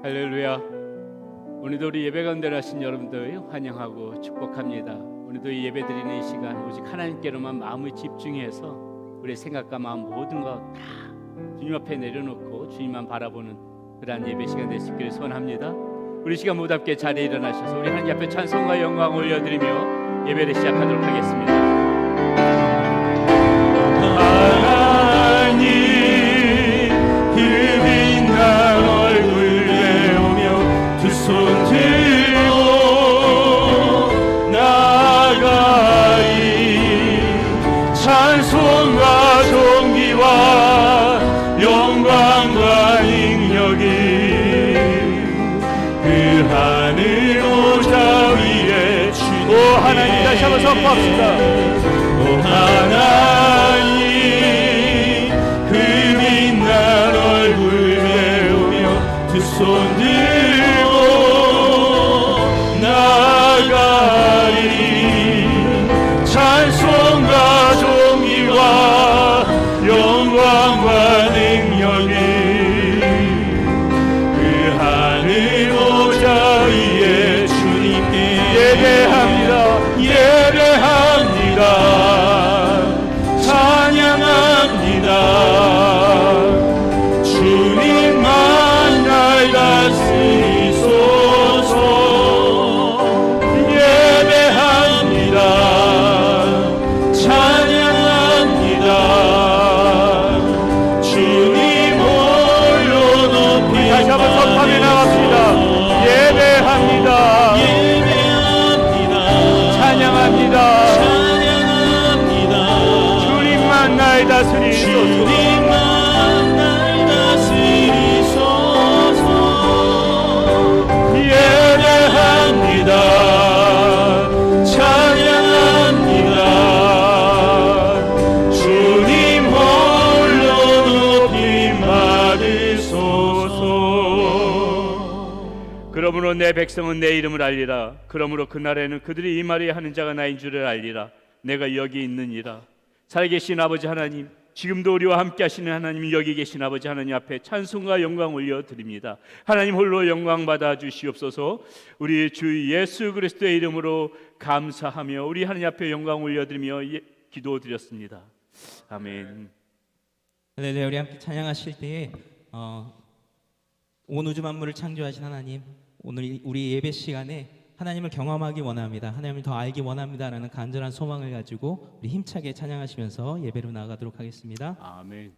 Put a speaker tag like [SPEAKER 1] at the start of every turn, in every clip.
[SPEAKER 1] 할렐루야. 오늘도 우리 예배 가운데 하신 여러분들 환영하고 축복합니다. 오늘도 이 예배 드리는 이 시간 오직 하나님께로만 마음을 집중해서 우리의 생각과 마음 모든 것 다 주님 앞에 내려놓고 주님만 바라보는 그러한 예배 시간 될 수 있기를 소원합니다. 우리 시간 모두 함께 자리에 일어나셔서 우리 하나님 앞에 찬송과 영광 올려드리며 예배를 시작하도록 하겠습니다. 하나님 그 빛난 얼굴 배우며 두 손 들고 나아가리 찬송과 존귀와 영광과 능력이 그 하늘 오자 위에 주님. 오 하나님 다시 한번 선포합시다. 오 하나님 그 빛난 얼굴 배우며 두 손 들고 나아가리 찬송과 존귀와 영광과 능력이 그 하늘 오자 위에 주님께 예배합니다. 예배합니다. 찬양합니다. 주님만 날 다스리소서. 예배합니다. 찬양합니다. 주님 홀로 높이 다시 한번 선포하며 나갑시다. 예배합니다. 예배합니다. 찬양합니다. 찬양합니다. 주님만 날 다스리소서. 예배합니다. 찬양합니다. 주님 홀로 높임 받으소서. 그러므로 내 백성은 내 이름을 알리라. 그러므로 그날에는 그들이 이 말이 하는 자가 나인 줄을 알리라. 내가 여기 있느니라. 살아계신 아버지 하나님, 지금도 우리와 함께 하시는 하나님, 여기 계신 아버지 하나님 앞에 찬송과 영광 올려드립니다. 하나님 홀로 영광 받아 주시옵소서. 우리 주 예수 그리스도의 이름으로 감사하며 우리 하나님 앞에 영광 올려드리며 기도드렸습니다. 아멘.
[SPEAKER 2] 네, 우리 함께 찬양하실 때에 온 우주 만물을 창조하신 하나님, 오늘 우리 예배 시간에 하나님을 경험하기 원합니다. 하나님을 더 알기 원합니다라는 간절한 소망을 가지고 우리 힘차게 찬양하시면서 예배로 나아가도록 하겠습니다.
[SPEAKER 1] 아멘.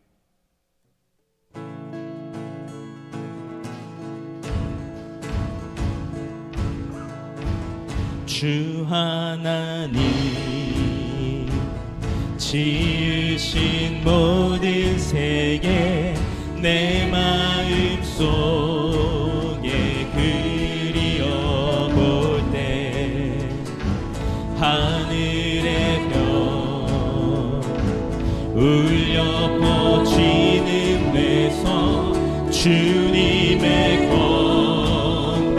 [SPEAKER 2] 주 하나님 지으신 모든 세계 내 마음 속에 그리워볼 때 하늘의 별 울려 퍼지는 데서 주님의 권능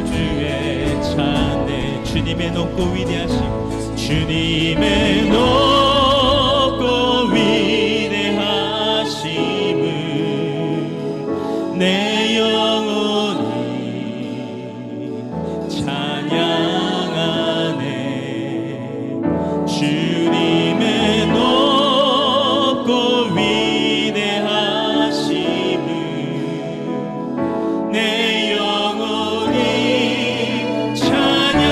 [SPEAKER 2] 우주에 찬네. 주님의 높고 위대하심, 주님의 높고 위대하심을 내 영혼이 찬양하네. 주님의 높고 위대하심을 내 영혼이 찬양하네.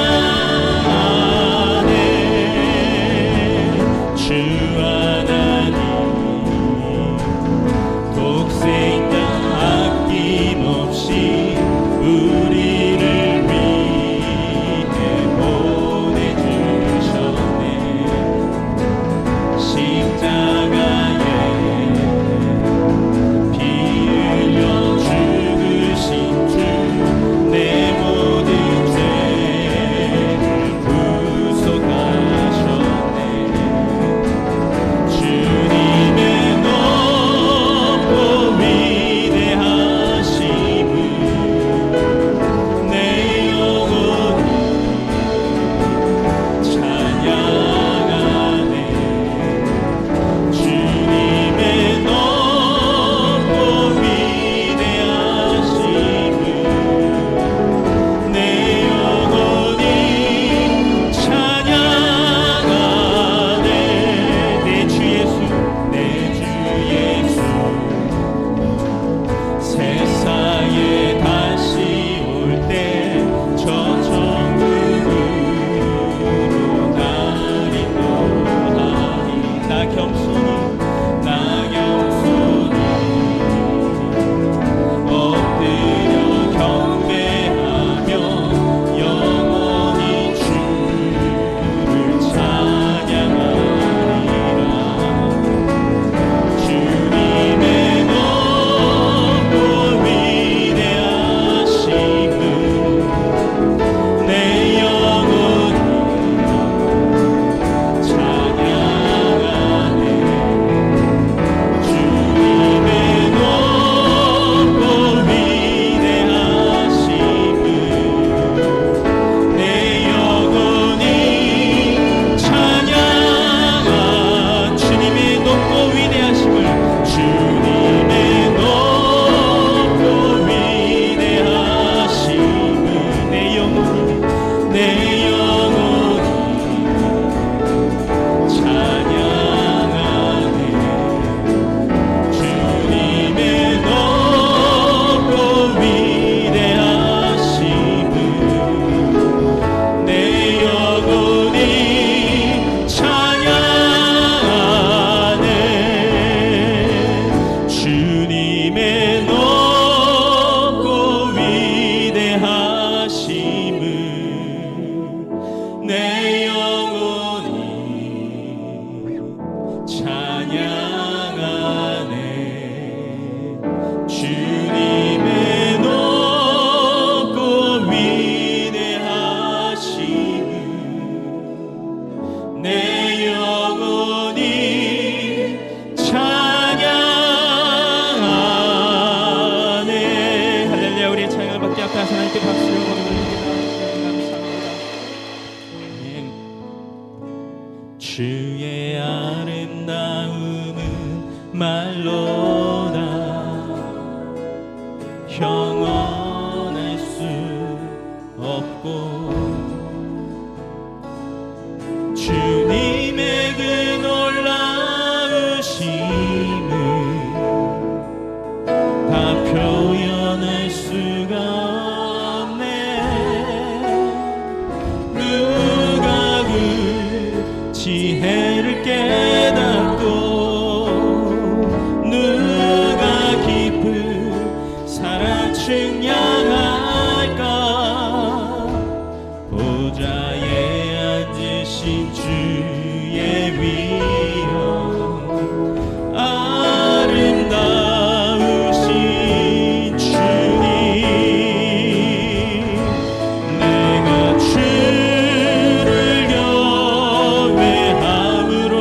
[SPEAKER 2] 앞에 하나님께 박수를 올립니다. 감사합니다. 아멘. 주의 아름다움은 말로다 형언할 수 없고 주님의 그 놀라우심을 다 표현할 수가 없네. 누가 그 지혜를 깨닫고 누가 깊은 사랑 측량할까. 보좌에 앉으신 주의 위엄 아름다우신 주님 내가 주를 경외함으로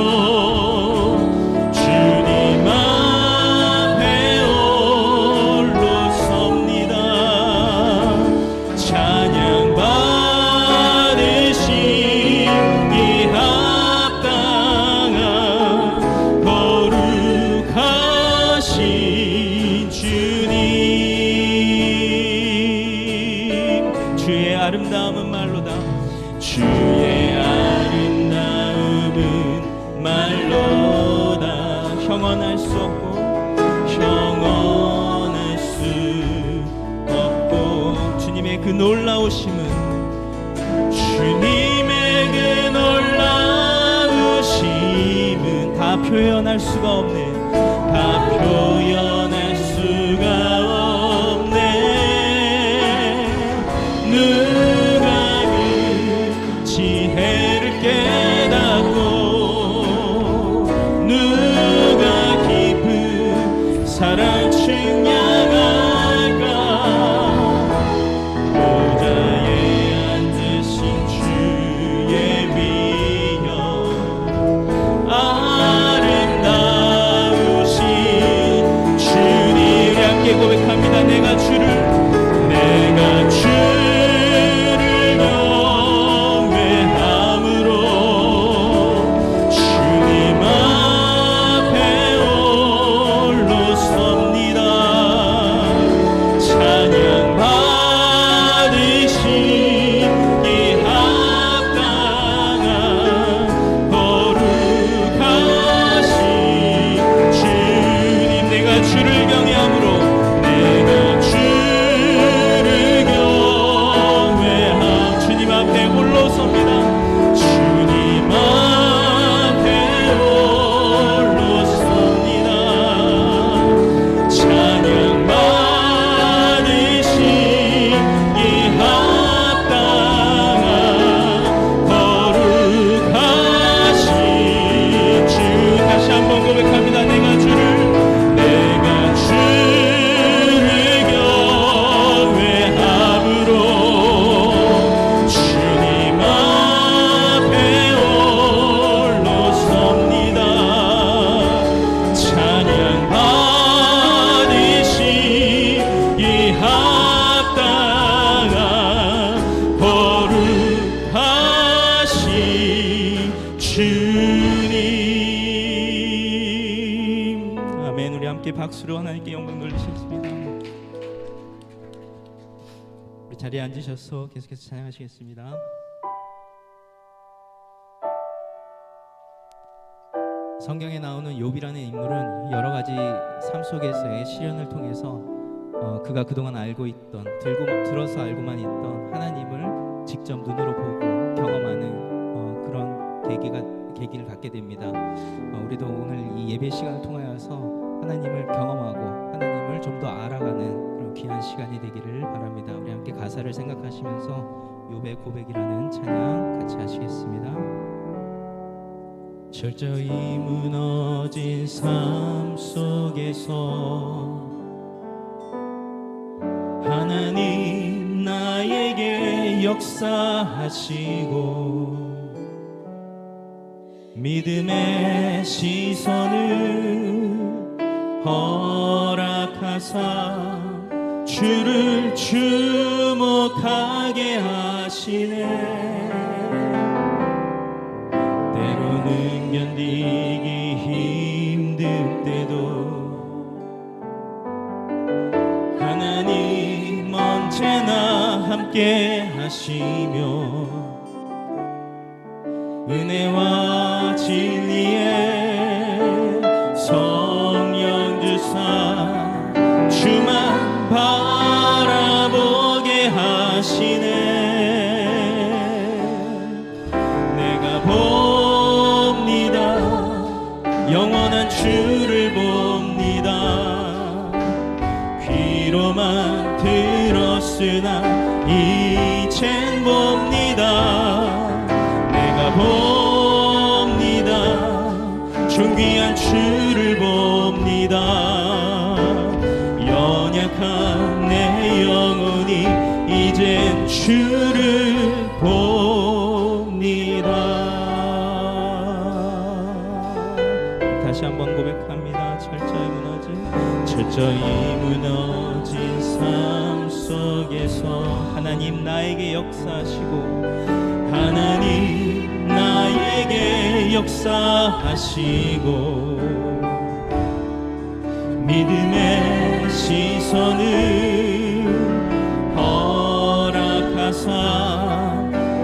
[SPEAKER 2] 주님 앞에 홀로 섭니다. 찬양 받으시기 합당한 거룩하신 주님 주의 아름다움은 말로다 주의 아름다움은 말로다 형언할 수 없고 형언할 수 없고 주님의 그 놀라우심은 주님의 그 놀라우심은 다 표현할 수가 없네. 다 표현할 수가 없네. 누가 그 지혜를 깨닫고 누가 깊은 사랑 측량할까. 보좌에 앉으신 주의 위엄 아름다우신 주님 함께 고백합니다. 내가 주를 경외함으로 주님 앞에 홀로 섭니다. 찬양 받으시기 합당한 거룩하신 주님 내가 주를 경외함으로 내가 주를 경외함 주님 앞에 홀로 섭니다. 주님 앞에 홀로 섭니다. 찬양 받으시기 합당한 거룩하신 주 다시 한번 고백합니다. 내가 주를 경외함으로 주님 앞에 홀로 섭니다. 찬양 받으시기 합당한 거룩하신 주님. 아멘. 우리 함께 박수로 하나님께 영광 돌리시겠습니다. 우리 자리에 앉으셔서 계속해서 찬양하시겠습니다. 성경에 나오는 욥이라는 인물은 여러 가지 삶 속에서의 시련을 통해서 그가 그동안 알고 있던 들어서 알고만 있던 하나님을 직접 눈으로 보고 경험하는 그런 계기를 갖게 됩니다. 우리도 오늘 이 예배 시간을 통하여서 하나님을 경험하고 하나님을 좀 더 알아가는 그런 귀한 시간이 되기를 바랍니다. 우리 함께 가사를 생각하시면서 욥의 고백이라는 찬양 같이 하시겠습니다. 철저히 무너진 삶 속에서 하나님 나에게 역사하시고 믿음의 시선을 허락하사 주를 주목하게 하시네. 때로는 견디기 힘들 때도 하나님 언제나 함께 하시며 은혜와 진리에 성령 주사 주만 바라보게 하시네. 내가 봅니다. 영원한 주를 봅니다. 귀로만 들었으나 이젠 봅니다. 내가 봅니다. 존귀한 주를 봅니다. 연약한 내 영혼이 이젠 주를 봅니다. 다시 한번 고백합니다. 철저히 무너진 삶 속에서 하나님 나에게 역사하시고 하나님 나에게 역사하시고 믿음의 시선을 허락하사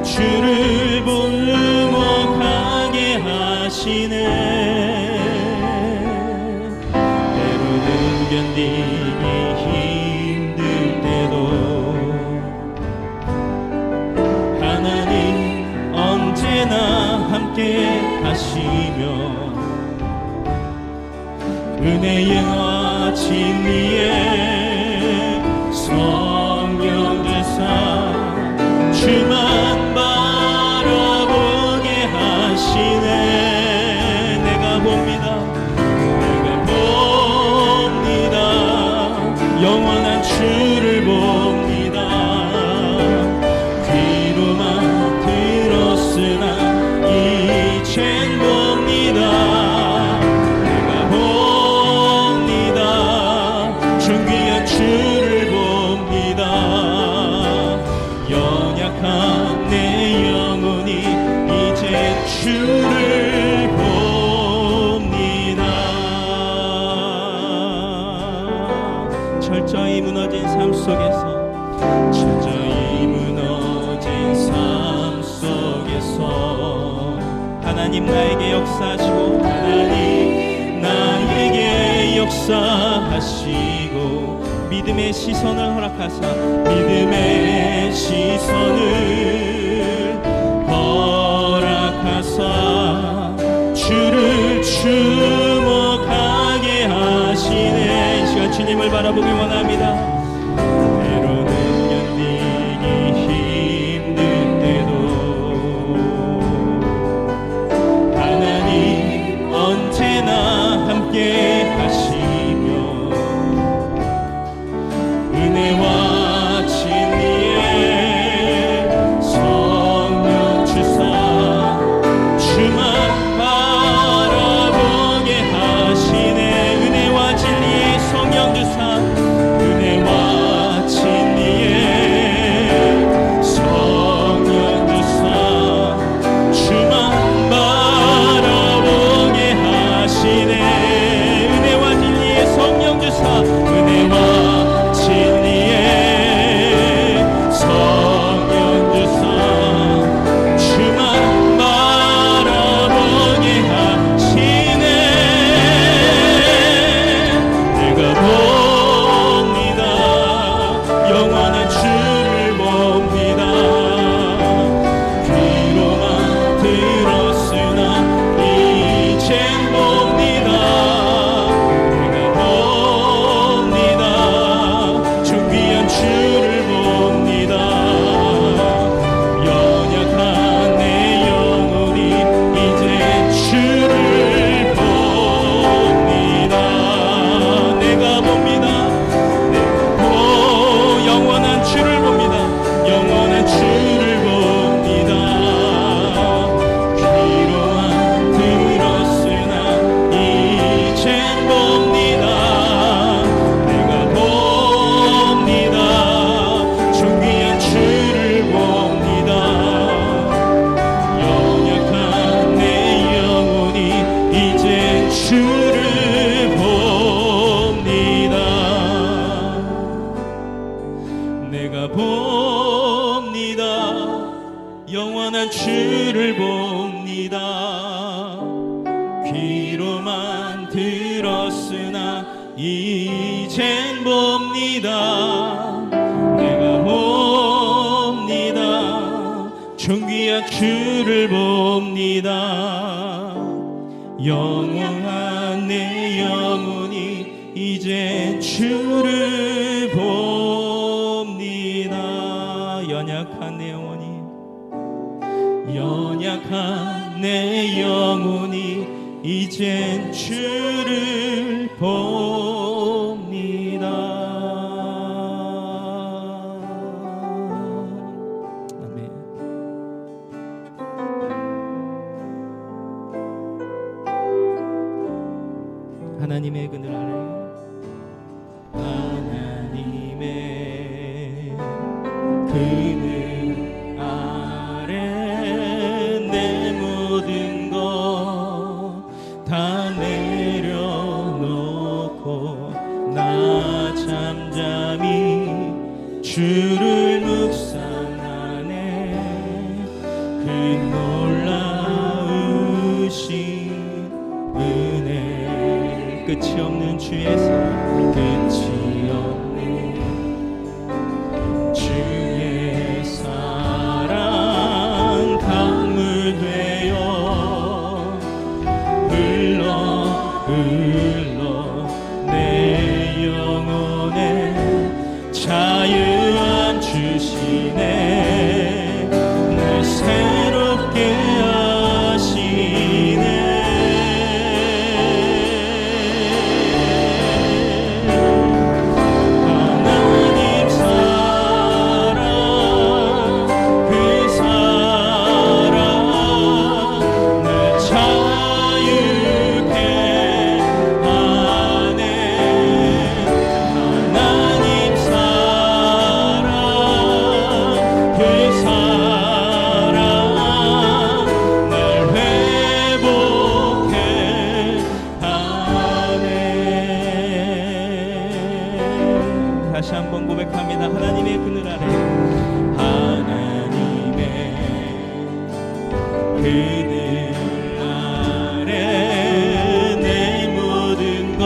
[SPEAKER 2] 주를 볼목하게 하시네. 때로는 견디기 힘들 때도 하나님 언제나 함께 하시며 은혜와 진리에 성령 주사 주만 바라보게 하시네. 내가 봅니다. 영원한 주를 봅니다. 귀로만 들었으나 이젠 봅니다. 내가 봅니다. 존귀한 주를 봅니다. 연약한 내 영혼이 이제 주를 철저히 무너진 삶 속에서 하나님 나에게 역사하시고 하나님 나에게 역사하시고 믿음의 시선을 허락하사 믿음의 시선을 허락하사 주를 주목하게 하시네. 이 시간 주님을 바라보기 원합니다. 때로는 견디기 힘들 때도 하나님 언제나 함께 하시며 은혜와 진리에 성령 주사 주만 바라보게 하시네. 은혜와 진리에 성령 주사 봅니다. 영원한 주를 봅니다. 귀로만 들었으나 이젠 봅니다. 내가 봅니다. 존귀한 주를 봅니다. 영원한 내 영혼이 이제 주를 봅니다. 연약한 내 영혼이, 연약한 내 영혼이 이젠 주를 봅니다. 아멘. 하나님의 그늘 아래, 하나님의 그늘 아래 내 모든 것 다 내려놓고 나 잠잠히 주를 묵상하네. 그 놀라우신 은혜, 끝이 없는 주의 사랑, 끝이 없는 주의 사랑 강물 되어 흘러 내 영혼에 자유함 주시네. 날 새롭게 하시네. 하나님 사랑, 그 사랑 날 자유케 하네. 하나님 사랑, 그 사랑 날 회복해 하네. 다시 한번 고백합니다. 하나님의 그늘 아래, 하나님의 그늘 아래 내 모든 것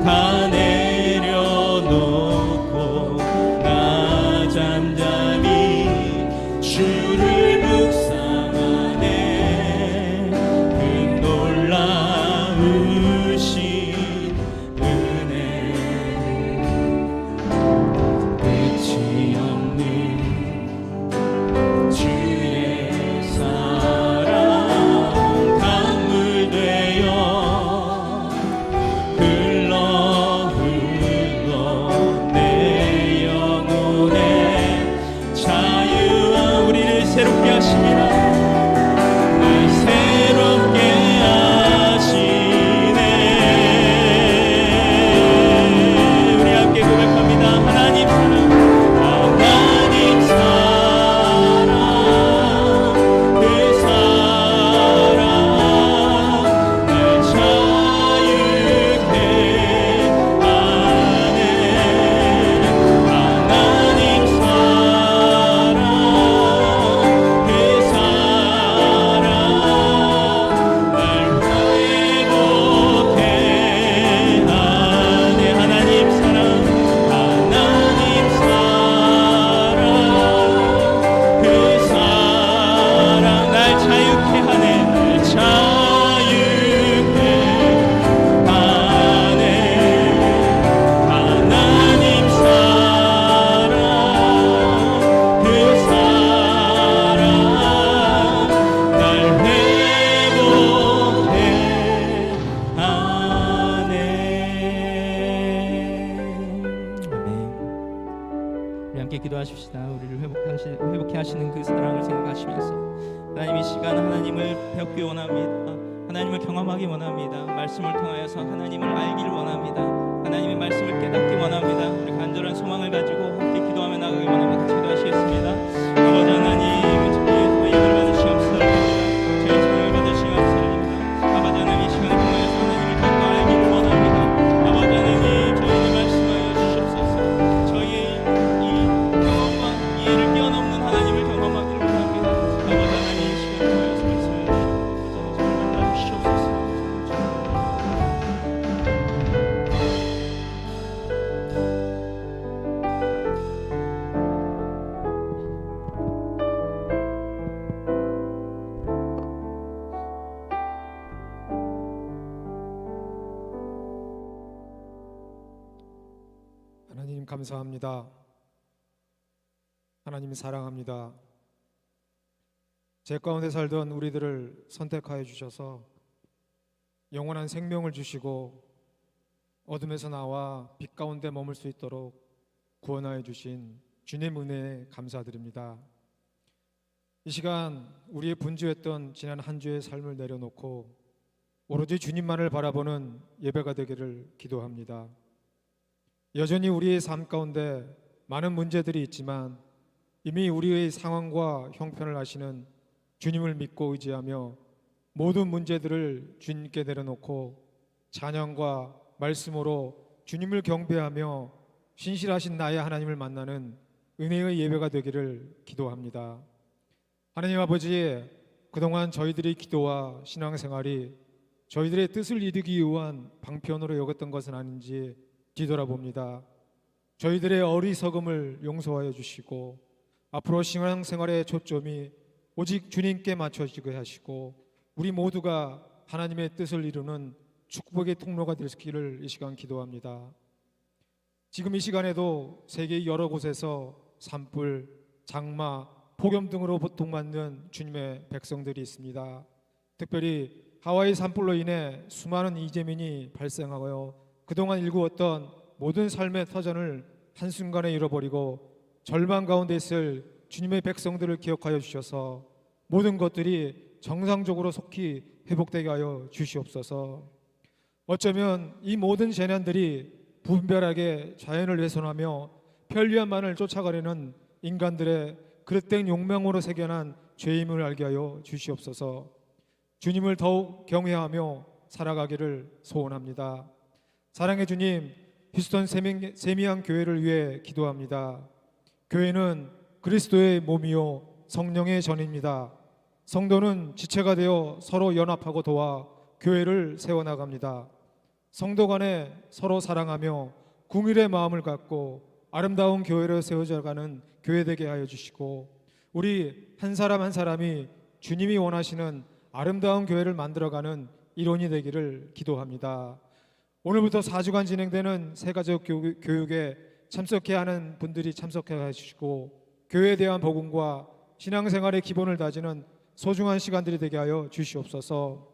[SPEAKER 2] 다 내려놓고 나 잠잠히 주를 묵상하네. 그 놀라우신 은혜, 끝이 없는 주의 사랑 강물 되어 흘러 내 영혼에 자유와 우리를 새롭게 하십니다. 날 새롭게 하시네. 우리 함께 고백합니다. 하나님 사랑, 하나님 사랑, 그 사랑 날 자유케 하네. 하나님 사랑, 그 사랑 날 회복해 하네. 하나님 사랑, 하나님 사랑, 그 사랑 날 자유케 하네. 날 자유케 하네. 하나님 사랑, 그 사랑 날 회복해 하네. 아멘. 우리 함께 기도하십시다. 우리를 회복해 하시는 그 사랑을 생각하시면서 하나님, 이 시간 하나님을 배우기 원합니다. 하나님을 경험하기 원합니다. 말씀을 통하여서 하나님을 알기를 원합니다. 하나님의 말씀을 깨닫기 원합니다. 우리 간절한 소망을 가지고 함께 기도하며 나가기 원합니다. 같이 기도하시겠습니다. 아버지 하나님, 저희의 예배를 받으시옵소서. 저희 찬양을 받으시옵소서. 아버지 하나님, 이 시간을 통하여서 하나님을 더 알기를 원합니다. 아버지 하나님, 저희에게 말씀하여 주시옵소서. 저희의 이 경험과 이해를
[SPEAKER 3] 감사합니다. 하나님 사랑합니다. 제 가운데 살던 우리들을 선택하여 주셔서 영원한 생명을 주시고 어둠에서 나와 빛 가운데 머물 수 있도록 구원하여 주신 주님 은혜에 감사드립니다. 이 시간 우리의 분주했던 지난 한 주의 삶을 내려놓고 오로지 주님만을 바라보는 예배가 되기를 기도합니다. 여전히 우리의 삶 가운데 많은 문제들이 있지만 이미 우리의 상황과 형편을 아시는 주님을 믿고 의지하며 모든 문제들을 주님께 내려놓고 찬양과 말씀으로 주님을 경배하며 신실하신 나의 하나님을 만나는 은혜의 예배가 되기를 기도합니다. 하나님 아버지, 그동안 저희들의 기도와 신앙생활이 저희들의 뜻을 이루기 위한 방편으로 여겼던 것은 아닌지 뒤돌아봅니다. 저희들의 어리석음을 용서하여 주시고 앞으로 신앙생활의 초점이 오직 주님께 맞춰지게 하시고 우리 모두가 하나님의 뜻을 이루는 축복의 통로가 되시기를 이 시간 기도합니다. 지금 이 시간에도 세계 여러 곳에서 산불, 장마, 폭염 등으로 고통받는 주님의 백성들이 있습니다. 특별히 하와이 산불로 인해 수많은 이재민이 발생하여 그동안 일구었던 모든 삶의 터전을 한순간에 잃어버리고 절망 가운데 있을 주님의 백성들을 기억하여 주셔서 모든 것들이 정상적으로 속히 회복되게 하여 주시옵소서. 어쩌면 이 모든 재난들이 분별하게 자연을 훼손하며 편리함만을 쫓아가려는 인간들의 그릇된 욕망으로 새겨난 죄임을 알게 하여 주시옵소서. 주님을 더욱 경외하며 살아가기를 소원합니다. 사랑의 주님, 휴스턴 세미양 교회를 위해 기도합니다. 교회는 그리스도의 몸이요 성령의 전입니다. 성도는 지체가 되어 서로 연합하고 도와 교회를 세워나갑니다. 성도 간에 서로 사랑하며 궁일의 마음을 갖고 아름다운 교회를 세워져가는 교회 되게 하여 주시고 우리 한 사람 한 사람이 주님이 원하시는 아름다운 교회를 만들어가는 일원이 되기를 기도합니다. 오늘부터 4주간 진행되는 새가족 교육에 참석해야 하는 분들이 참석해 주시고 교회에 대한 복음과 신앙생활의 기본을 다지는 소중한 시간들이 되게 하여 주시옵소서.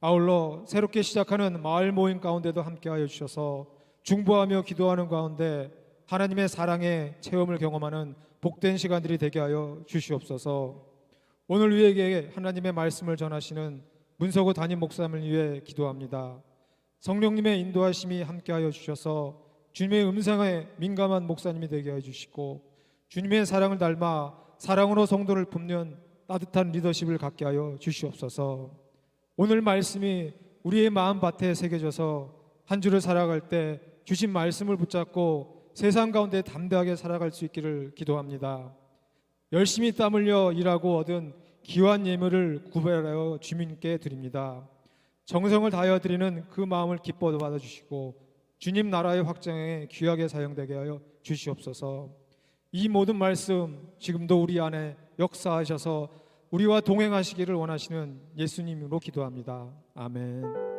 [SPEAKER 3] 아울러 새롭게 시작하는 마을 모임 가운데도 함께하여 주셔서 중보하며 기도하는 가운데 하나님의 사랑의 체험을 경험하는 복된 시간들이 되게 하여 주시옵소서. 오늘 우리에게 하나님의 말씀을 전하시는 문서구 담임 목사님을 위해 기도합니다. 성령님의 인도하심이 함께하여 주셔서 주님의 음성에 민감한 목사님이 되게 하여 주시고 주님의 사랑을 닮아 사랑으로 성도를 품는 따뜻한 리더십을 갖게 하여 주시옵소서. 오늘 말씀이 우리의 마음밭에 새겨져서 한 주를 살아갈 때 주신 말씀을 붙잡고 세상 가운데 담대하게 살아갈 수 있기를 기도합니다. 열심히 땀 흘려 일하고 얻은 귀한 예물을 구별하여 주님께 드립니다. 정성을 다하여 드리는 그 마음을 기뻐 받아주시고 주님 나라의 확장에 귀하게 사용되게 하여 주시옵소서. 이 모든 말씀 지금도 우리 안에 역사하셔서 우리와 동행하시기를 원하시는 예수님으로 기도합니다. 아멘.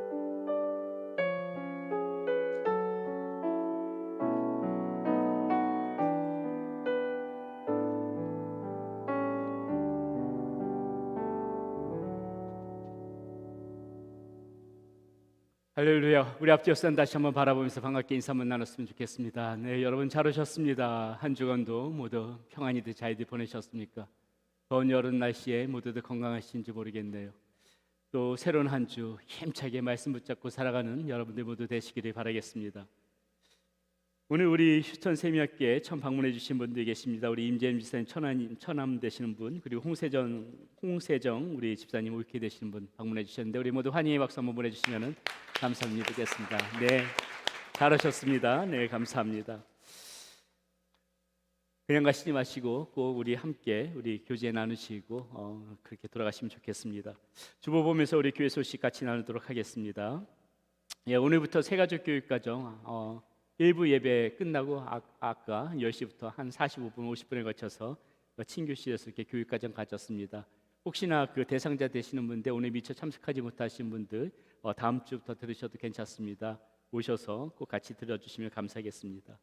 [SPEAKER 1] 할렐루야. 우리 앞뒤 역사는 다시 한번 바라보면서 반갑게 인사 한번 나눴으면 좋겠습니다. 네, 여러분 잘 오셨습니다. 한 주간도 모두 평안히들 잘들 보내셨습니까? 더운 여름 날씨에 모두들 건강하신지 모르겠네요. 또 새로운 한 주 힘차게 말씀 붙잡고 살아가는 여러분들 모두 되시기를 바라겠습니다. 오늘 우리 휴스턴 세미학교에 처음 방문해 주신 분들이 계십니다. 우리 임재임 집사님 처남 되시는 분, 그리고 홍세정 우리 집사님 올케 되시는 분 방문해 주셨는데 우리 모두 환희의 박수 한번 보내주시면 감사드리겠습니다. 네, 잘하셨습니다. 네, 감사합니다. 그냥 가시지 마시고 꼭 우리 함께 우리 교제 나누시고 그렇게 돌아가시면 좋겠습니다. 주보 보면서 우리 교회 소식 같이 나누도록 하겠습니다. 예, 오늘부터 새가족 교육과정 1부 예배 끝나고 아까 10시부터 한 45분, 50분에 거쳐서 친교실에서 이렇게 교육과정 가졌습니다. 혹시나 그 대상자 되시는 분들 오늘 미처 참석하지 못하신 분들 다음 주부터 들으셔도 괜찮습니다. 오셔서 꼭 같이 들어주시면 감사하겠습니다.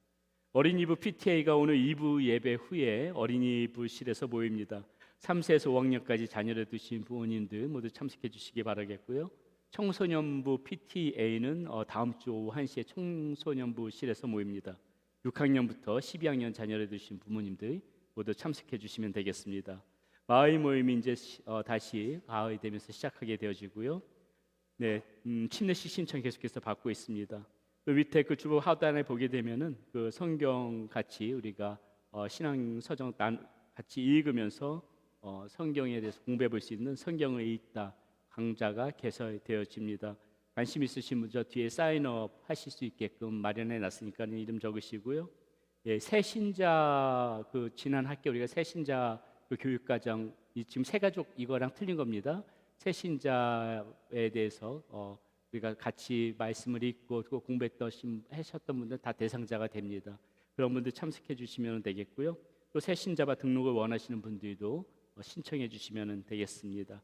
[SPEAKER 1] 어린이부 PTA가 오늘 2부 예배 후에 어린이부실에서 모입니다. 3세에서 5학년까지 자녀를 두신 부모님들 모두 참석해 주시기 바라겠고요. 청소년부 PTA는 다음 주 오후 1시에 청소년부실에서 모입니다. 6학년부터 12학년 자녀를 두신 부모님들 모두 참석해 주시면 되겠습니다. 마을 모임이 이제 다시 가을이 되면서 시작하게 되어지고요. 네, 침례식 신청 계속해서 받고 있습니다. 그 밑에 그 주보 하단에 보게 되면은 그 성경 같이 우리가 신앙 서정 같이 읽으면서 성경에 대해서 공부해 볼 수 있는 성경을 읽다 강좌가 개설되어집니다. 관심 있으신 분 저 뒤에 사인업 하실 수 있게끔 마련해 놨으니까 이름 적으시고요. 예, 새신자 그 지난 학기 우리가 새신자 그 교육과정 지금 새가족 이거랑 틀린 겁니다. 새신자에 대해서 우리가 같이 말씀을 읽고 또 하셨던 분들 다 대상자가 됩니다. 그런 분들 참석해 주시면 되겠고요. 또 새신자와 등록을 원하시는 분들도 신청해 주시면 되겠습니다.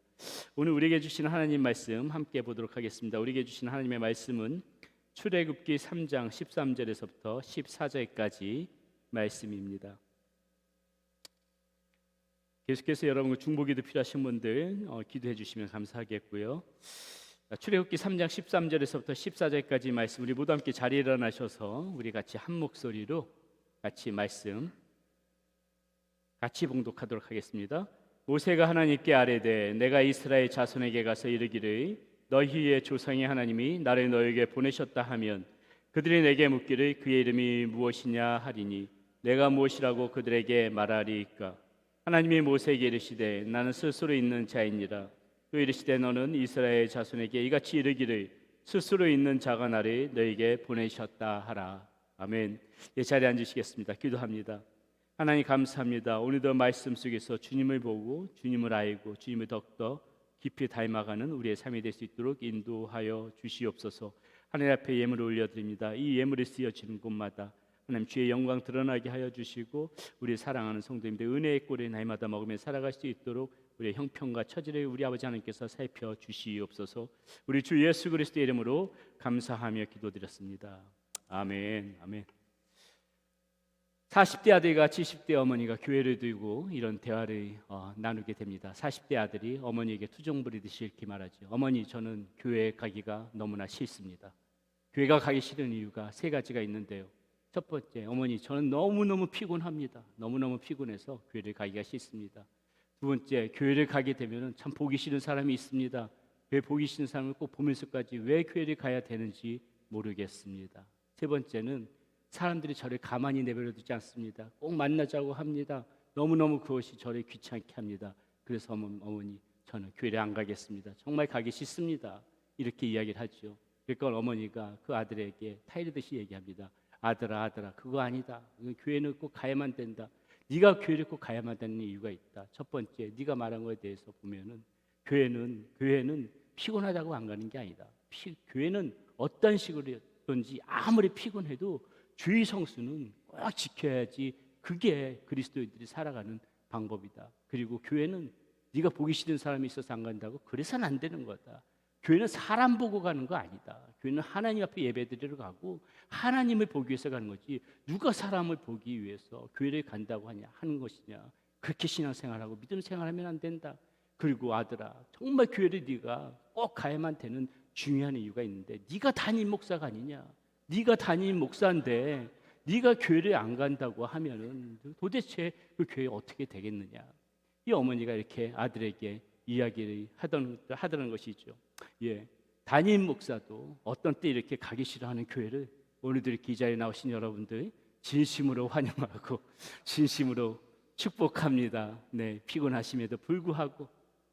[SPEAKER 1] 오늘 우리에게 주시는 하나님 말씀 함께 보도록 하겠습니다. 우리에게 주시는 하나님의 말씀은 출애굽기 3장 13절에서부터 14절까지 말씀입니다. 계속해서 여러분 중보기도 필요하신 분들 기도해 주시면 감사하겠고요. 출애굽기 3장 13절에서부터 14절까지 말씀 우리 모두 함께 자리에 일어나셔서 우리 같이 한 목소리로 같이 말씀 같이 봉독하도록 하겠습니다. 모세가 하나님께 아뢰되 내가 이스라엘 자손에게 가서 이르기를 너희의 조상의 하나님이 나를 너에게 보내셨다 하면 그들이 내게 묻기를 그의 이름이 무엇이냐 하리니 내가 무엇이라고 그들에게 말하리이까. 하나님이 모세에게 이르시되 나는 스스로 있는 자이니라. 또 이르시되 너는 이스라엘 자손에게 이같이 이르기를 스스로 있는 자가 나를 너에게 보내셨다 하라. 아멘. 자리에 앉으시겠습니다. 기도합니다. 하나님 감사합니다. 오늘도 말씀 속에서 주님을 보고 주님을 알고 주님을 더욱더 깊이 닮아가는 우리의 삶이 될 수 있도록 인도하여 주시옵소서. 하나님 앞에 예물을 올려드립니다. 이 예물이 쓰여지는 곳마다 하나님 주의 영광 드러나게 하여 주시고 우리 사랑하는 성도님들 은혜의 꼴에 날마다 먹으며 살아갈 수 있도록 우리의 형편과 처지를 우리 아버지 하나님께서 살펴 주시옵소서. 우리 주 예수 그리스도의 이름으로 감사하며 기도드렸습니다. 아멘. 아멘. 40대 아들과 70대 어머니가 교회를 들고 이런 대화를 나누게 됩니다. 40대 아들이 어머니에게 투정 부리듯이 이렇게 말하죠. 어머니, 저는 교회에 가기가 너무나 싫습니다. 교회가 가기 싫은 이유가 세 가지가 있는데요. 첫 번째, 어머니, 저는 너무너무 피곤합니다. 너무너무 피곤해서 교회를 가기가 싫습니다. 두 번째, 교회를 가게 되면 참 보기 싫은 사람이 있습니다. 왜 보기 싫은 사람을 꼭 보면서까지 왜 교회를 가야 되는지 모르겠습니다. 세 번째는 사람들이 저를 가만히 내버려 두지 않습니다. 꼭 만나자고 합니다. 너무너무 그것이 저를 귀찮게 합니다. 그래서 어머니, 저는 교회를 안 가겠습니다. 정말 가기 싫습니다. 이렇게 이야기를 하죠. 그러니까 어머니가 그 아들에게 타이르듯이 얘기합니다. 아들아, 그거 아니다. 교회는 꼭 가야만 된다. 네가 교회를 꼭 가야만 되는 이유가 있다. 첫 번째, 네가 말한 거에 대해서 보면은 교회는 피곤하다고 안 가는 게 아니다. 교회는 어떤 식으로든지 아무리 피곤해도 주의 성수는 꼭 지켜야지. 그게 그리스도인들이 살아가는 방법이다. 그리고 교회는 네가 보기 싫은 사람이 있어서 안 간다고 그래서는 안 되는 거다. 교회는 사람 보고 가는 거 아니다. 교회는 하나님 앞에 예배드리러 가고 하나님을 보기 위해서 가는 거지 누가 사람을 보기 위해서 교회를 간다고 하는 것이냐. 그렇게 신앙생활하고 믿음 생활하면 안 된다. 그리고 아들아, 정말 교회를 네가 꼭 가야만 되는 중요한 이유가 있는데 네가 담임 목사가 아니냐. 네가 담임 목사인데 네가 교회를 안 간다고 하면은 도대체 그 교회 어떻게 되겠느냐. 이 어머니가 이렇게 아들에게 이야기를 하더는 것이죠. 예, 담임 목사도 어떤 때 이렇게 가기 싫어하는 교회를 오늘도 이렇게 이 자리에 나오신 여러분들 진심으로 환영하고 진심으로 축복합니다. 네, 피곤하심에도 불구하고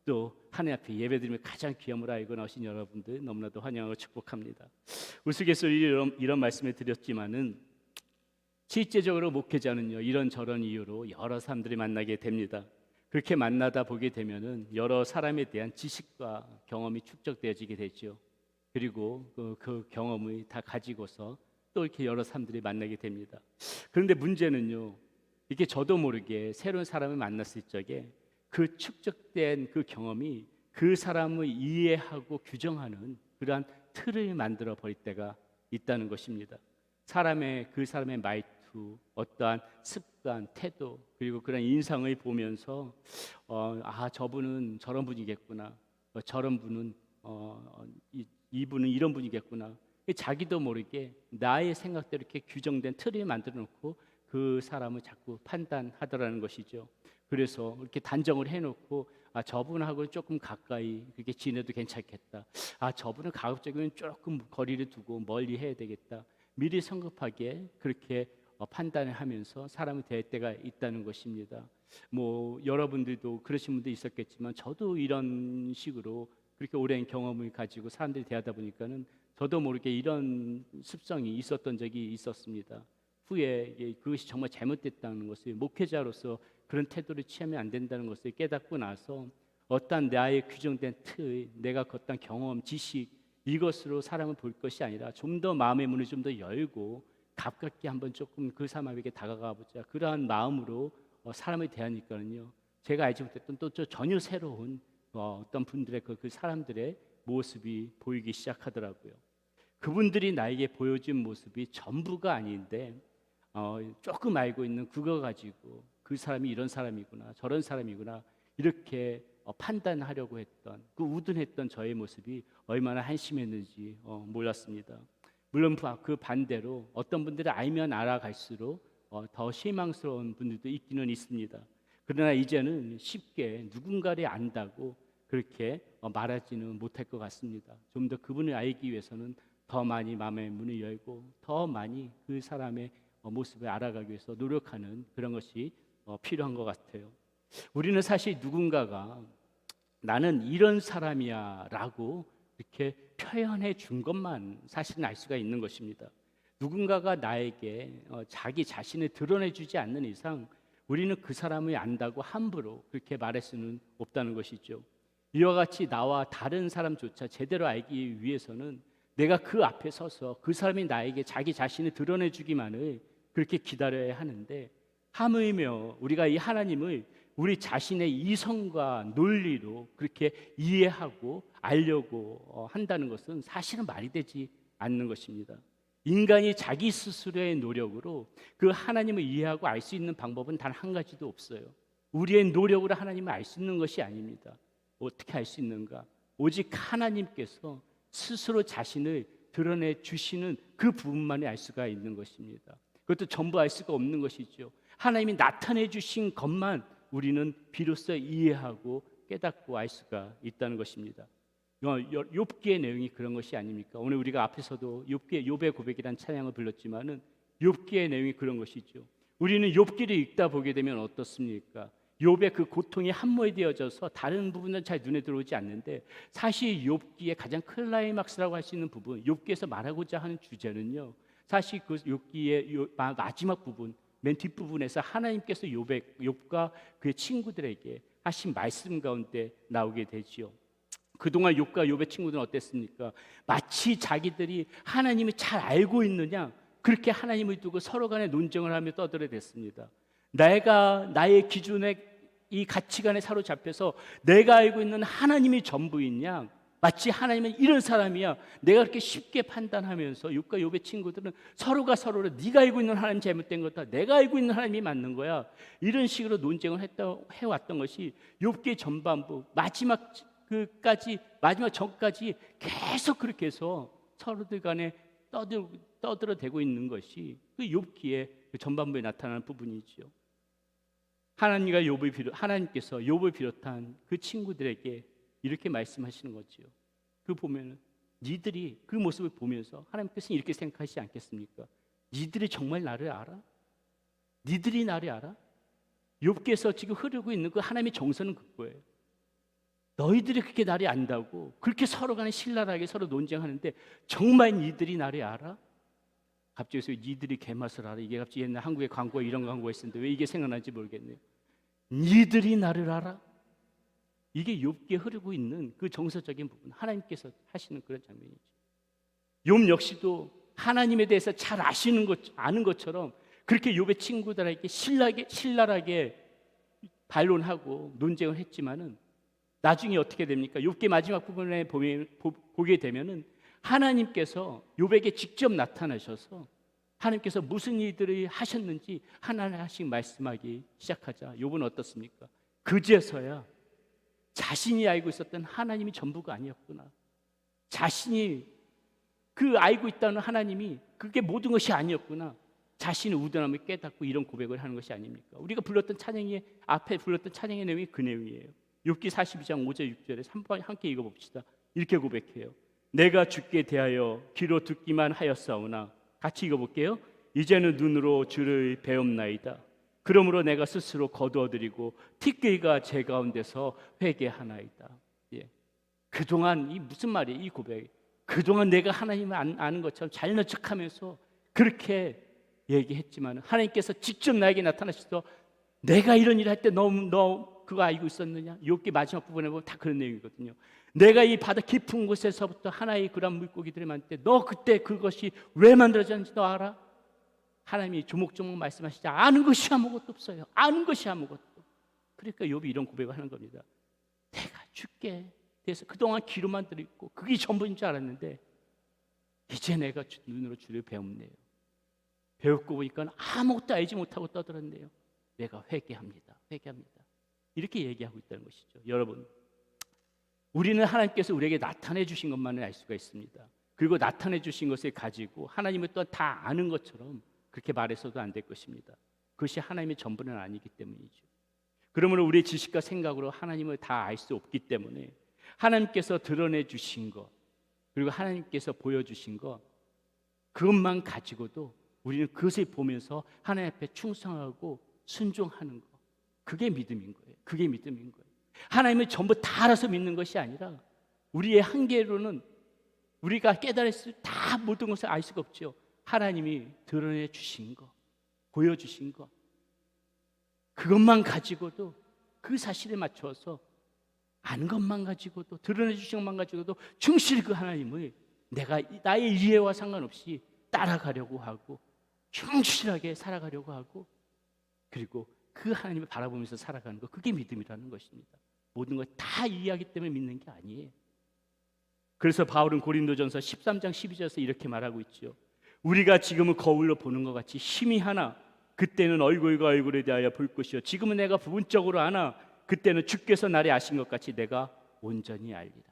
[SPEAKER 1] 또 하나님 앞에 예배드리며 가장 귀함을 알고 나오신 여러분들 너무나도 환영하고 축복합니다. 우스갯소리로 이런 말씀을 드렸지만은 실제적으로 목회자는요 이런저런 이유로 여러 사람들이 만나게 됩니다. 그렇게 만나다 보게 되면은 여러 사람에 대한 지식과 경험이 축적되어지게 되죠. 그리고 그 경험을 다 가지고서 또 이렇게 여러 사람들이 만나게 됩니다. 그런데 문제는요, 이렇게 저도 모르게 새로운 사람을 만났을 적에 그 축적된 그 경험이 그 사람을 이해하고 규정하는 그러한 틀을 만들어 버릴 때가 있다는 것입니다. 그 사람의 말투, 말투, 어떠한 습관, 태도, 그리고 그런 인상을 보면서 저분은 저런 분이겠구나, 저런 분은 이분은 이런 분이겠구나. 자기도 모르게 나의 생각대로 이렇게 규정된 틀을 만들어 놓고 그 사람을 자꾸 판단하더라는 것이죠. 그래서 이렇게 단정을 해놓고 저분하고 조금 가까이 그렇게 지내도 괜찮겠다. 저분은 가급적이면 조금 거리를 두고 멀리 해야 되겠다. 미리 성급하게 그렇게 판단을 하면서 사람이 될 때가 있다는 것입니다. 뭐 여러분들도 그러신 분도 있었겠지만 저도 이런 식으로 그렇게 오랜 경험을 가지고 사람들이 대하다 보니까는 저도 모르게 이런 습성이 있었던 적이 있었습니다. 후에 그것이 정말 잘못됐다는 것을, 목회자로서 그런 태도를 취하면 안 된다는 것을 깨닫고 나서 어떠한 나의 규정된 틀, 내가 걷던 경험, 지식, 이것으로 사람을 볼 것이 아니라 좀 더 마음의 문을 좀 더 열고 가깝게 한번 조금 그 사람에게 다가가 보자, 그러한 마음으로 사람을 대하니까는요, 제가 알지 못했던 또 전혀 새로운 어떤 분들의 그 사람들의 모습이 보이기 시작하더라고요. 그분들이 나에게 보여준 모습이 전부가 아닌데 조금 알고 있는 그거 가지고 그 사람이 이런 사람이구나, 저런 사람이구나, 이렇게 판단하려고 했던 그 우둔했던 저의 모습이 얼마나 한심했는지 몰랐습니다. 물론 그 반대로 어떤 분들을 알면 알아갈수록 더 실망스러운 분들도 있기는 있습니다. 그러나 이제는 쉽게 누군가를 안다고 그렇게 말하지는 못할 것 같습니다. 좀 더 그분을 알기 위해서는 더 많이 마음의 문을 열고 더 많이 그 사람의 모습을 알아가기 위해서 노력하는 그런 것이 필요한 것 같아요. 우리는 사실 누군가가 나는 이런 사람이야 라고 이렇게 표현해 준 것만 사실은 알 수가 있는 것입니다. 누군가가 나에게 자기 자신을 드러내 주지 않는 이상 우리는 그 사람을 안다고 함부로 그렇게 말할 수는 없다는 것이죠. 이와 같이 나와 다른 사람조차 제대로 알기 위해서는 내가 그 앞에 서서 그 사람이 나에게 자기 자신을 드러내 주기만을 그렇게 기다려야 하는데, 하물며 우리가 이 하나님을 우리 자신의 이성과 논리로 그렇게 이해하고 알려고 한다는 것은 사실은 말이 되지 않는 것입니다. 인간이 자기 스스로의 노력으로 그 하나님을 이해하고 알 수 있는 방법은 단 한 가지도 없어요. 우리의 노력으로 하나님을 알 수 있는 것이 아닙니다. 어떻게 알 수 있는가? 오직 하나님께서 스스로 자신을 드러내 주시는 그 부분만이 알 수가 있는 것입니다. 그것도 전부 알 수가 없는 것이죠. 하나님이 나타내 주신 것만 우리는 비로소 이해하고 깨닫고 알 수가 있다는 것입니다. 욥기의 내용이 그런 것이 아닙니까? 오늘 우리가 앞에서도 욥의 고백이라는 찬양을 불렀지만은 욥기의 내용이 그런 것이죠. 우리는 욥기를 읽다 보게 되면 어떻습니까? 욥의 그 고통이 함몰되어져서 다른 부분은 잘 눈에 들어오지 않는데, 사실 욥기의 가장 클라이막스라고 할 수 있는 부분, 욥기에서 말하고자 하는 주제는요, 사실 그 욥기의 마지막 부분, 맨 뒷부분에서 하나님께서 욥과 그의 친구들에게 하신 말씀 가운데 나오게 되지요. 그동안 욥과 욥의 친구들은 어땠습니까? 마치 자기들이 하나님을 잘 알고 있느냐, 그렇게 하나님을 두고 서로 간에 논쟁을 하며 떠들어댔습니다. 내가 나의 기준에 이 가치관에 사로잡혀서 내가 알고 있는 하나님이 전부이냐, 마치 하나님은 이런 사람이야, 내가 그렇게 쉽게 판단하면서 욥과 욥의 친구들은 서로가 서로를 네가 알고 있는 하나님 잘못된 거다, 내가 알고 있는 하나님이 맞는 거야, 이런 식으로 논쟁을 해왔던 것이 욥기의 전반부 마지막 전까지 계속 그렇게 해서 서로들 간에 떠들어대고 있는 것이 그 욥기의 그 전반부에 나타나는 부분이죠. 하나님께서 욥을 비롯한 그 친구들에게 이렇게 말씀하시는 거죠. 그 보면은 니들이 그 모습을 보면서 하나님께서는 이렇게 생각하시지 않겠습니까? 니들이 정말 나를 알아? 니들이 나를 알아? 욥기에서 지금 흐르고 있는 그 하나님의 정서는 그거예요. 너희들이 그렇게 나를 안다고 그렇게 서로 간에 신랄하게 서로 논쟁하는데 정말 니들이 나를 알아? 갑자기 여기서 니들이 개맛을 알아? 이게 갑자기 옛날 한국의 광고에 이런 광고가 있었는데 왜 이게 생각나는지 모르겠네요. 니들이 나를 알아? 이게 욥기에 흐르고 있는 그 정서적인 부분, 하나님께서 하시는 그런 장면이죠. 욥 역시도 하나님에 대해서 잘 아는 것처럼 그렇게 욥의 친구들에게 신랄하게 반론하고 논쟁을 했지만은 나중에 어떻게 됩니까? 욥기 마지막 부분에 보게 되면은 하나님께서 욥에게 직접 나타나셔서 하나님께서 무슨 일들을 하셨는지 하나하나씩 말씀하기 시작하자 욥은 어떻습니까? 그제서야 자신이 알고 있었던 하나님이 전부가 아니었구나. 자신이 그 알고 있다는 하나님이 그게 모든 것이 아니었구나. 자신의 우둔함을 깨닫고 이런 고백을 하는 것이 아닙니까? 우리가 불렀던 찬양의 앞에 불렀던 찬양의 내용이 그 내용이에요. 욥기 42장 5절 6절에 한번 함께 읽어봅시다. 이렇게 고백해요. 내가 주께 대하여 귀로 듣기만 하였사오나, 같이 읽어볼게요. 이제는 눈으로 주를 배움나이다. 그러므로 내가 스스로 거두어드리고 티끌과 제 가운데서 회개하나이다. 예. 그동안 이 무슨 말이에요? 이 고백. 그동안 내가 하나님을 아는 것처럼 잘난 척하면서 그렇게 얘기했지만 하나님께서 직접 나에게 나타나셔서 내가 이런 일을 할 때 너 그거 알고 있었느냐? 욥기 마지막 부분에 보면 다 그런 내용이거든요. 내가 이 바다 깊은 곳에서부터 하나의 그런 물고기들을 만들 때 너 그때 그것이 왜 만들어졌는지 너 알아? 하나님이 조목조목 말씀하시지 아는 것이 아무것도 없어요. 아는 것이 아무것도. 그러니까 욥이 이런 고백을 하는 겁니다. 내가 주께 대해서 그동안 귀로만 들었고 그게 전부인 줄 알았는데 이제 내가 눈으로 주를 배웠네요. 배웠고 보니까 아무것도 알지 못하고 떠들었네요. 내가 회개합니다. 이렇게 얘기하고 있다는 것이죠. 여러분, 우리는 하나님께서 우리에게 나타내 주신 것만을 알 수가 있습니다. 그리고 나타내 주신 것을 가지고 하나님을 또 다 아는 것처럼 그렇게 말해서도 안 될 것입니다. 그것이 하나님의 전부는 아니기 때문이죠. 그러므로 우리의 지식과 생각으로 하나님을 다 알 수 없기 때문에 하나님께서 드러내 주신 것, 그리고 하나님께서 보여주신 것, 그것만 가지고도 우리는 그것을 보면서 하나님 앞에 충성하고 순종하는 것, 그게 믿음인 거예요. 그게 믿음인 거예요. 하나님을 전부 다 알아서 믿는 것이 아니라 우리의 한계로는 우리가 깨달을 다 모든 것을 알 수가 없죠. 하나님이 드러내 주신 것, 보여주신 것, 그것만 가지고도 그 사실에 맞춰서 아는 것만 가지고도 드러내 주신 것만 가지고도 충실히 그 하나님을 내가 나의 이해와 상관없이 따라가려고 하고 충실하게 살아가려고 하고 그리고 그 하나님을 바라보면서 살아가는 것, 그게 믿음이라는 것입니다. 모든 걸 다 이해하기 때문에 믿는 게 아니에요. 그래서 바울은 고린도전서 13장 12절에서 이렇게 말하고 있죠. 우리가 지금은 거울로 보는 것 같이 심히 하나 그때는 얼굴과 얼굴에 대하여 볼 것이요 지금은 내가 부분적으로 아나 그때는 주께서 나를 아신 것 같이 내가 온전히 알리라.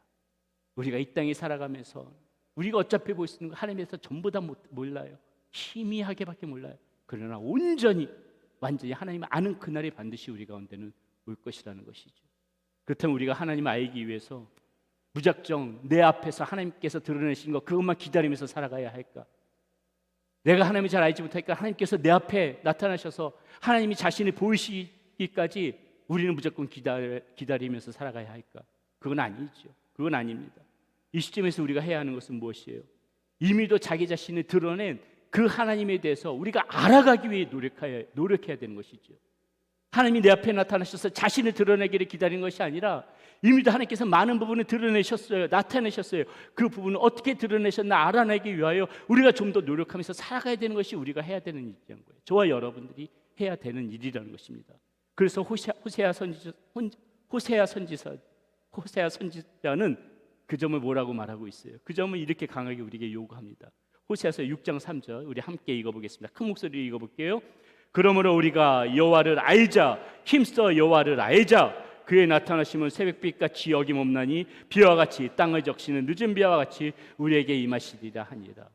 [SPEAKER 1] 우리가 이 땅에 살아가면서 우리가 어차피 볼 수 있는 거 하나님에서 전부 다 몰라요. 희미하게밖에 몰라요. 그러나 온전히 완전히 하나님을 아는 그날이 반드시 우리 가운데는 올 것이라는 것이죠. 그렇다면 우리가 하나님을 알기 위해서 무작정 내 앞에서 하나님께서 드러내신 것 그것만 기다리면서 살아가야 할까? 내가 하나님을 잘 알지 못하니까 하나님께서 내 앞에 나타나셔서 하나님이 자신을 보이시기까지 우리는 무조건 기다리면서 살아가야 할까? 그건 아니죠. 그건 아닙니다. 이 시점에서 우리가 해야 하는 것은 무엇이에요? 이미도 자기 자신을 드러낸 그 하나님에 대해서 우리가 알아가기 위해 노력해야 되는 것이죠. 하나님이 내 앞에 나타나셔서 자신을 드러내기를 기다리는 것이 아니라 이미도 하나님께서 많은 부분을 드러내셨어요. 나타내셨어요. 그 부분을 어떻게 드러내셨나 알아내기 위하여 우리가 좀 더 노력하면서 살아가야 되는 것이 우리가 해야 되는 일이라는 거예요. 저와 여러분들이 해야 되는 일이라는 것입니다. 그래서 호세아 선지자는 그 점을 뭐라고 말하고 있어요? 그 점을 이렇게 강하게 우리에게 요구합니다. 호세아서 6장 3절 우리 함께 읽어보겠습니다. 큰 목소리로 읽어볼게요. 그러므로 우리가 여호와를 알자, 힘써 여호와를 알자. 그의 나타나심은 새벽빛같이 어김없나니 비와 같이 땅을 적시는 늦은 비와 같이 우리에게 임하시리라 하니라.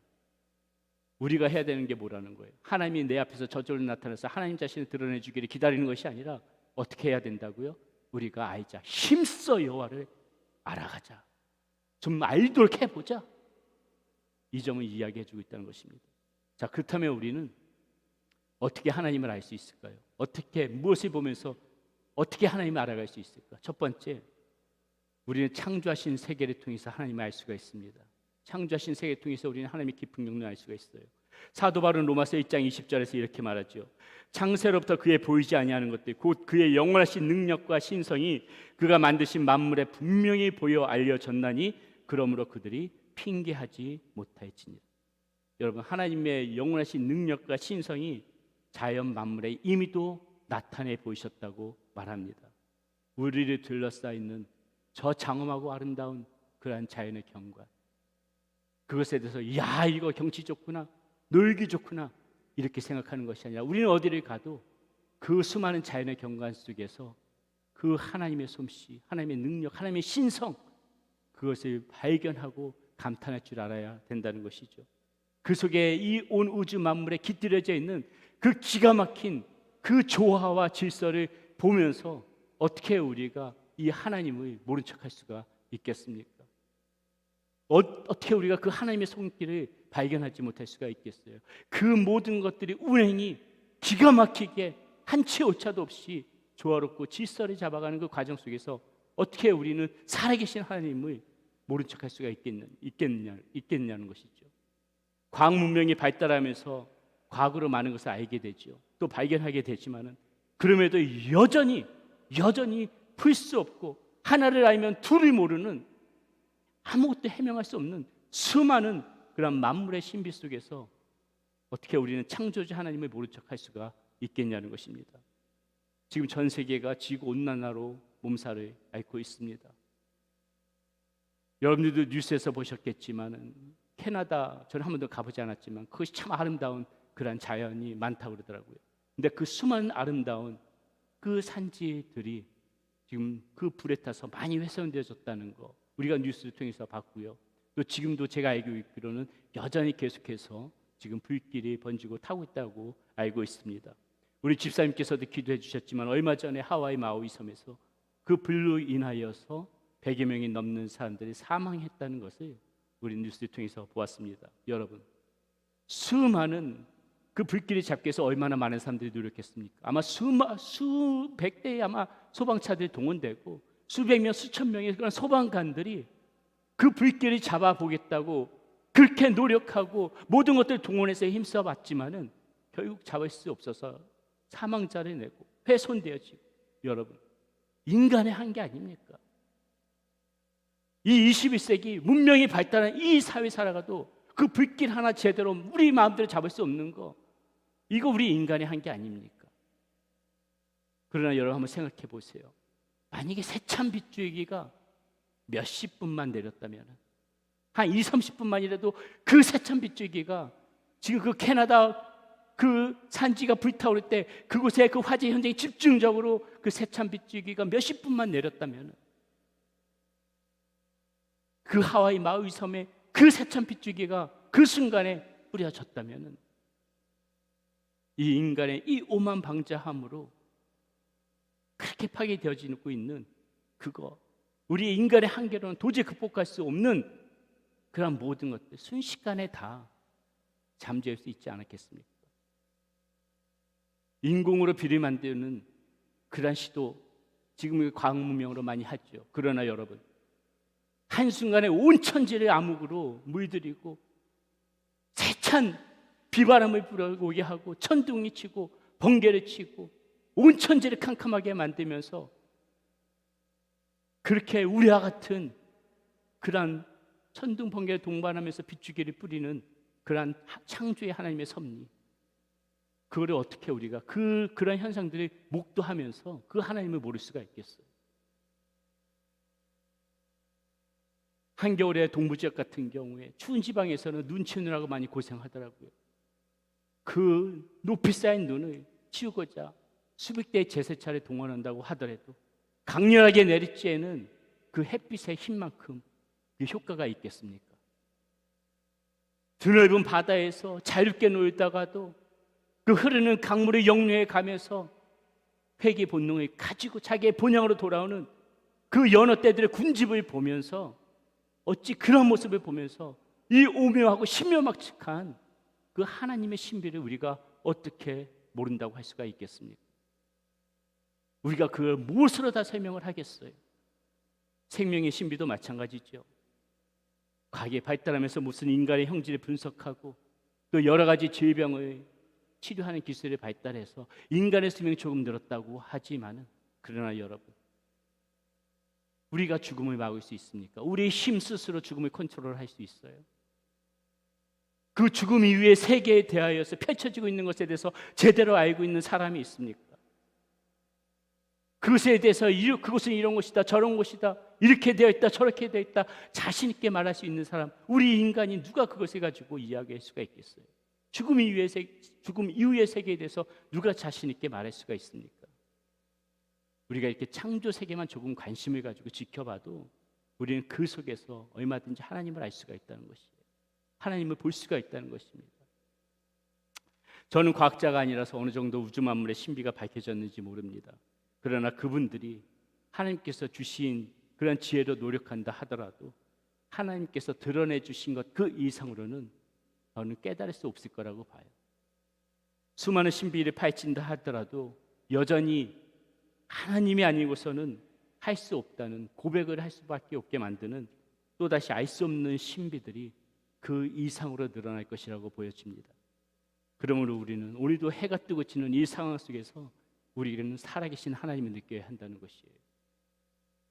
[SPEAKER 1] 우리가 해야 되는 게 뭐라는 거예요? 하나님이 내 앞에서 저절로 나타나서 하나님 자신을 드러내주기를 기다리는 것이 아니라 어떻게 해야 된다고요? 우리가 알자, 힘써 여호와를 알아가자, 좀 알도록 해보자. 이 점을 이야기해주고 있다는 것입니다. 자, 그렇다면 우리는 어떻게 하나님을 알 수 있을까요? 어떻게 무엇을 보면서 어떻게 하나님을 알아갈 수 있을까? 첫 번째, 우리는 창조하신 세계를 통해서 하나님을 알 수가 있습니다. 창조하신 세계를 통해서 우리는 하나님의 깊은 영광을 알 수가 있어요. 사도 바울은 로마서 1장 20절에서 이렇게 말하죠. 창세로부터 그의 보이지 아니하는 것들 곧 그의 영원하신 능력과 신성이 그가 만드신 만물에 분명히 보여 알려졌나니 그러므로 그들이 핑계하지 못하였지니라. 여러분, 하나님의 영원하신 능력과 신성이 자연 만물에 이미도 나타내 보이셨다고 말합니다. 우리를 둘러싸있는 저 장엄하고 아름다운 그러한 자연의 경관, 그것에 대해서 야 이거 경치 좋구나, 놀기 좋구나, 이렇게 생각하는 것이 아니라 우리는 어디를 가도 그 수많은 자연의 경관 속에서 그 하나님의 솜씨, 하나님의 능력, 하나님의 신성, 그것을 발견하고 감탄할 줄 알아야 된다는 것이죠. 그 속에 이 온 우주 만물에 깃들여져 있는 그 기가 막힌 그 조화와 질서를 보면서 어떻게 우리가 이 하나님을 모른 척할 수가 있겠습니까? 어떻게 우리가 그 하나님의 손길을 발견하지 못할 수가 있겠어요? 그 모든 것들이 운행이 기가 막히게 한치 오차도 없이 조화롭고 질서를 잡아가는 그 과정 속에서 어떻게 우리는 살아계신 하나님을 모른 척할 수가 있겠냐는 것이죠. 과학 문명이 발달하면서 과학으로 많은 것을 알게 되죠. 또 발견하게 되지만은 그럼에도 여전히 풀 수 없고 하나를 알면 둘을 모르는 아무것도 해명할 수 없는 수많은 그런 만물의 신비 속에서 어떻게 우리는 창조주 하나님을 모른 척할 수가 있겠냐는 것입니다. 지금 전 세계가 지구 온난화로 몸살을 앓고 있습니다. 여러분들도 뉴스에서 보셨겠지만은 캐나다, 저는 한 번도 가보지 않았지만 그것이 참 아름다운 그런 자연이 많다고 그러더라고요. 근데 그 수많은 아름다운 그 산지들이 지금 그 불에 타서 많이 훼손되어졌다는 거 우리가 뉴스를 통해서 봤고요. 또 지금도 제가 알고 있기로는 여전히 계속해서 지금 불길이 번지고 타고 있다고 알고 있습니다. 우리 집사님께서도 기도해 주셨지만 얼마 전에 하와이 마우이 섬에서 그 불로 인하여서 100여 명이 넘는 사람들이 사망했다는 것을 우리 뉴스를 통해서 보았습니다. 여러분, 수많은 그 불길이 잡기 위해서 얼마나 많은 사람들이 노력했습니까? 아마 수백 대의 아마 소방차들이 동원되고 수백 명, 수천 명의 그런 소방관들이 그 불길을 잡아보겠다고 그렇게 노력하고 모든 것들을 동원해서 힘써봤지만은 결국 잡을 수 없어서 사망자를 내고 훼손되어지고, 여러분, 인간의 한계 아닙니까? 이 21세기 문명이 발달한 이 사회 살아가도 그 불길 하나 제대로 우리 마음대로 잡을 수 없는 거, 이거 우리 인간의 한계 아닙니까? 그러나 여러분 한번 생각해 보세요. 만약에 세찬 빗줄기가 몇십 분만 내렸다면, 한 20, 30분만이라도 그 세찬 빗줄기가 지금 그 캐나다 그 산지가 불타오를 때 그곳에 그 화재 현장에 집중적으로 그 세찬 빗줄기가 몇십 분만 내렸다면, 그 하와이 마우이 섬에 그 세찬 빗줄기가 그 순간에 뿌려졌다면, 이 인간의 이 오만방자함으로 그렇게 파괴되어지고 있는 그거, 우리 인간의 한계로는 도저히 극복할 수 없는 그런 모든 것들 순식간에 다 잠재울 수 있지 않았겠습니까? 인공으로 비를 만드는 그런 시도 지금 과학 문명으로 많이 하죠. 그러나 여러분, 한순간에 온 천지를 암흑으로 물들이고 세찬 비바람을 불어오게 하고 천둥이 치고 번개를 치고 온 천지를 캄캄하게 만들면서 그렇게 우리와 같은 그러한 천둥 번개를 동반하면서 빗줄기를 뿌리는 그러한 창조의 하나님의 섭리, 그거를 어떻게 우리가 그런 현상들을 목도하면서 그 하나님을 모를 수가 있겠어요? 한겨울에 동부 지역 같은 경우에 추운 지방에서는 눈 치우느라고 많이 고생하더라고요. 그 높이 쌓인 눈을 치우고자 수백 대의 제세차를 동원한다고 하더라도 강렬하게 내리쬐는 그 햇빛의 힘만큼 그 효과가 있겠습니까? 드넓은 바다에서 자유롭게 놀다가도 그 흐르는 강물의 역류에 가면서 회귀 본능을 가지고 자기의 본향으로 돌아오는 그 여러 때들의 군집을 보면서, 어찌 그런 모습을 보면서 이 오묘하고 신묘막측한 그 하나님의 신비를 우리가 어떻게 모른다고 할 수가 있겠습니까? 우리가 그걸 무엇으로 다 설명을 하겠어요? 생명의 신비도 마찬가지죠. 과학이 발달하면서 무슨 인간의 형질을 분석하고 또 여러 가지 질병을 치료하는 기술이 발달해서 인간의 수명이 조금 늘었다고 하지만은, 그러나 여러분, 우리가 죽음을 막을 수 있습니까? 우리의 힘 스스로 죽음을 컨트롤할 수 있어요? 그 죽음 이후의 세계에 대하여서 펼쳐지고 있는 것에 대해서 제대로 알고 있는 사람이 있습니까? 그것에 대해서 그것은 이런 것이다, 저런 것이다, 이렇게 되어 있다, 저렇게 되어 있다 자신 있게 말할 수 있는 사람, 우리 인간이 누가 그것을 가지고 이야기할 수가 있겠어요? 죽음 이후의 세계에 대해서 누가 자신 있게 말할 수가 있습니까? 우리가 이렇게 창조 세계만 조금 관심을 가지고 지켜봐도 우리는 그 속에서 얼마든지 하나님을 알 수가 있다는 것이에요. 하나님을 볼 수가 있다는 것입니다. 저는 과학자가 아니라서 어느 정도 우주 만물의 신비가 밝혀졌는지 모릅니다. 그러나 그분들이 하나님께서 주신 그런 지혜로 노력한다 하더라도 하나님께서 드러내 주신 것 그 이상으로는 저는 깨달을 수 없을 거라고 봐요. 수많은 신비를 파헤친다 하더라도 여전히 하나님이 아니고서는 할 수 없다는 고백을 할 수밖에 없게 만드는 또다시 알 수 없는 신비들이 그 이상으로 늘어날 것이라고 보여집니다. 그러므로 우리는 오늘도 해가 뜨고 지는 이 상황 속에서 우리는 살아계신 하나님을 느껴야 한다는 것이에요.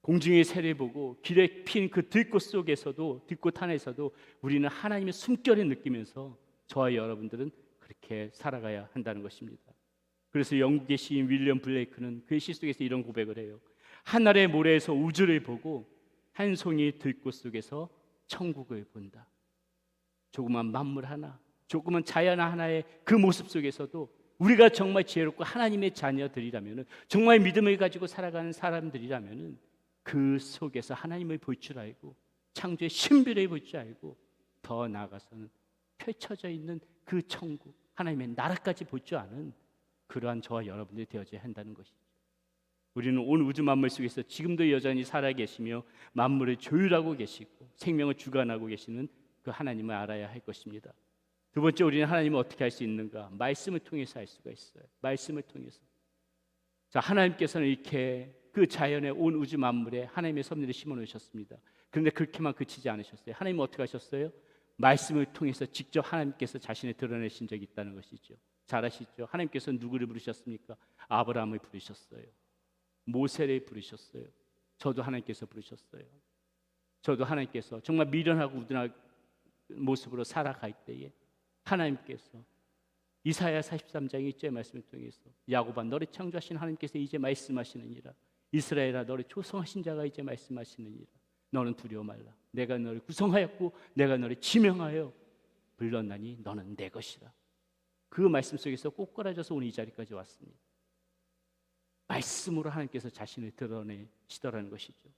[SPEAKER 1] 공중의 새를 보고 길에 핀 그 들꽃 속에서도, 들꽃 하나에서도 우리는 하나님의 숨결을 느끼면서 저와 여러분들은 그렇게 살아가야 한다는 것입니다. 그래서 영국의 시인 윌리엄 블레이크는 그의 시 속에서 이런 고백을 해요. 하늘의 모래에서 우주를 보고 한 송이 들꽃 속에서 천국을 본다. 조그만 만물 하나, 조그만 자연 하나의 그 모습 속에서도 우리가 정말 지혜롭고 하나님의 자녀들이라면, 정말 믿음을 가지고 살아가는 사람들이라면 그 속에서 하나님을 볼 줄 알고 창조의 신비를 볼 줄 알고 더 나아가서는 펼쳐져 있는 그 천국, 하나님의 나라까지 볼 줄 아는 그러한 저와 여러분들이 되어져야 한다는 것이죠. 우리는 온 우주 만물 속에서 지금도 여전히 살아계시며 만물을 조율하고 계시고 생명을 주관하고 계시는 그 하나님을 알아야 할 것입니다. 두 번째, 우리는 하나님을 어떻게 할 수 있는가? 말씀을 통해서 할 수가 있어요. 말씀을 통해서. 자, 하나님께서는 이렇게 그 자연의 온 우주 만물에 하나님의 섭리를 심어 놓으셨습니다. 그런데 그렇게만 그치지 않으셨어요. 하나님은 어떻게 하셨어요? 말씀을 통해서 직접 하나님께서 자신을 드러내신 적이 있다는 것이죠. 잘 아시죠? 하나님께서 누구를 부르셨습니까? 아브라함을 부르셨어요. 모세를 부르셨어요. 저도 하나님께서 부르셨어요. 저도 하나님께서 정말 미련하고 우둔한 모습으로 살아갈 때에 하나님께서 이사야 43장 1절의 말씀을 통해서 야곱아 너를 창조하신 하나님께서 이제 말씀하시느니라. 이스라엘아 너를 조성하신 자가 이제 말씀하시느니라. 너는 두려워 말라. 내가 너를 구성하였고 내가 너를 지명하여 불렀나니 너는 내 것이라. 그 말씀 속에서 꼬꾸라져서 오늘 이 자리까지 왔습니다. 말씀으로 하나님께서 자신을 드러내시더라는 것이죠.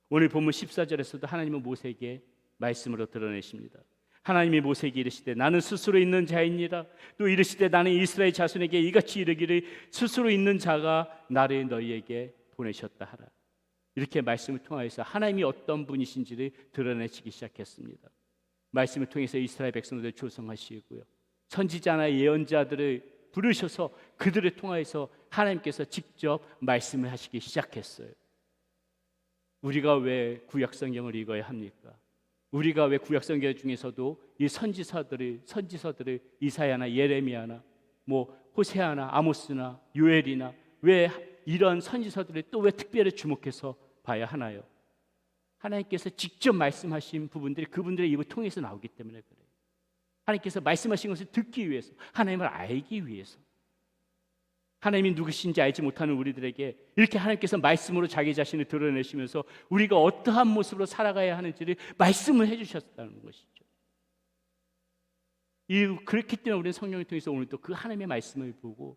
[SPEAKER 1] 오늘 본문 14절에서도 하나님은 모세에게 말씀으로 드러내십니다. 하나님이 모세에게 이르시되 나는 스스로 있는 자이니라. 또 이르시되 나는 이스라엘 자손에게 이같이 이르기를 스스로 있는 자가 나를 너희에게 보내셨다 하라. 이렇게 말씀을 통하여서 하나님이 어떤 분이신지를 드러내시기 시작했습니다. 말씀을 통해서 이스라엘 백성들을 조성하시고요, 선지자나 예언자들을 부르셔서 그들을 통하여서 하나님께서 직접 말씀을 하시기 시작했어요. 우리가 왜 구약성경을 읽어야 합니까? 우리가 왜 구약성경 중에서도 이 선지서들을 이사야나 예레미야나 호세아나 아모스나 요엘이나 왜 이런 선지서들을 또 왜 특별히 주목해서 봐야 하나요? 하나님께서 직접 말씀하신 부분들이 그분들의 입을 통해서 나오기 때문에 그래요. 하나님께서 말씀하신 것을 듣기 위해서, 하나님을 알기 위해서, 하나님이 누구신지 알지 못하는 우리들에게 이렇게 하나님께서 말씀으로 자기 자신을 드러내시면서 우리가 어떠한 모습으로 살아가야 하는지를 말씀을 해주셨다는 것이죠. 그렇기 때문에 우리는 성령을 통해서 오늘도 그 하나님의 말씀을 보고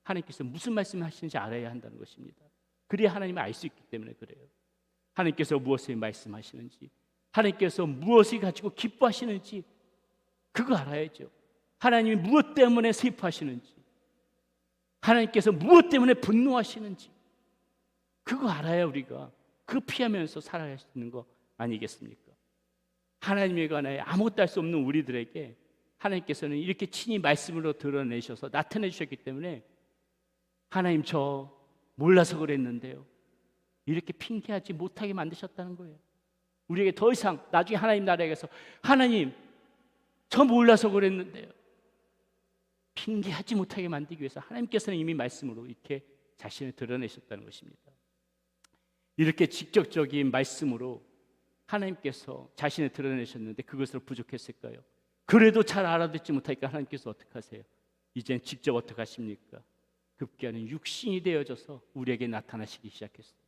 [SPEAKER 1] 하나님께서 무슨 말씀을 하시는지 알아야 한다는 것입니다. 그래야 하나님을 알 수 있기 때문에 그래요. 하나님께서 무엇을 말씀하시는지, 하나님께서 무엇을 가지고 기뻐하시는지 그거 알아야죠. 하나님이 무엇 때문에 슬퍼하시는지, 하나님께서 무엇 때문에 분노하시는지 그거 알아야 우리가 그 피하면서 살아갈 수 있는 거 아니겠습니까? 하나님에 관하여 아무것도 할 수 없는 우리들에게 하나님께서는 이렇게 친히 말씀으로 드러내셔서 나타내 주셨기 때문에 하나님 저 몰라서 그랬는데요, 이렇게 핑계하지 못하게 만드셨다는 거예요. 우리에게 더 이상 나중에 하나님 나라에 가서 하나님 저 몰라서 그랬는데요, 핑계하지 못하게 만들기 위해서 하나님께서는 이미 말씀으로 이렇게 자신을 드러내셨다는 것입니다. 이렇게 직접적인 말씀으로 하나님께서 자신을 드러내셨는데 그것으로 부족했을까요? 그래도 잘 알아듣지 못하니까 하나님께서 어떻게 하세요? 이젠 직접 어떻게 하십니까? 급기야는 육신이 되어져서 우리에게 나타나시기 시작했어요.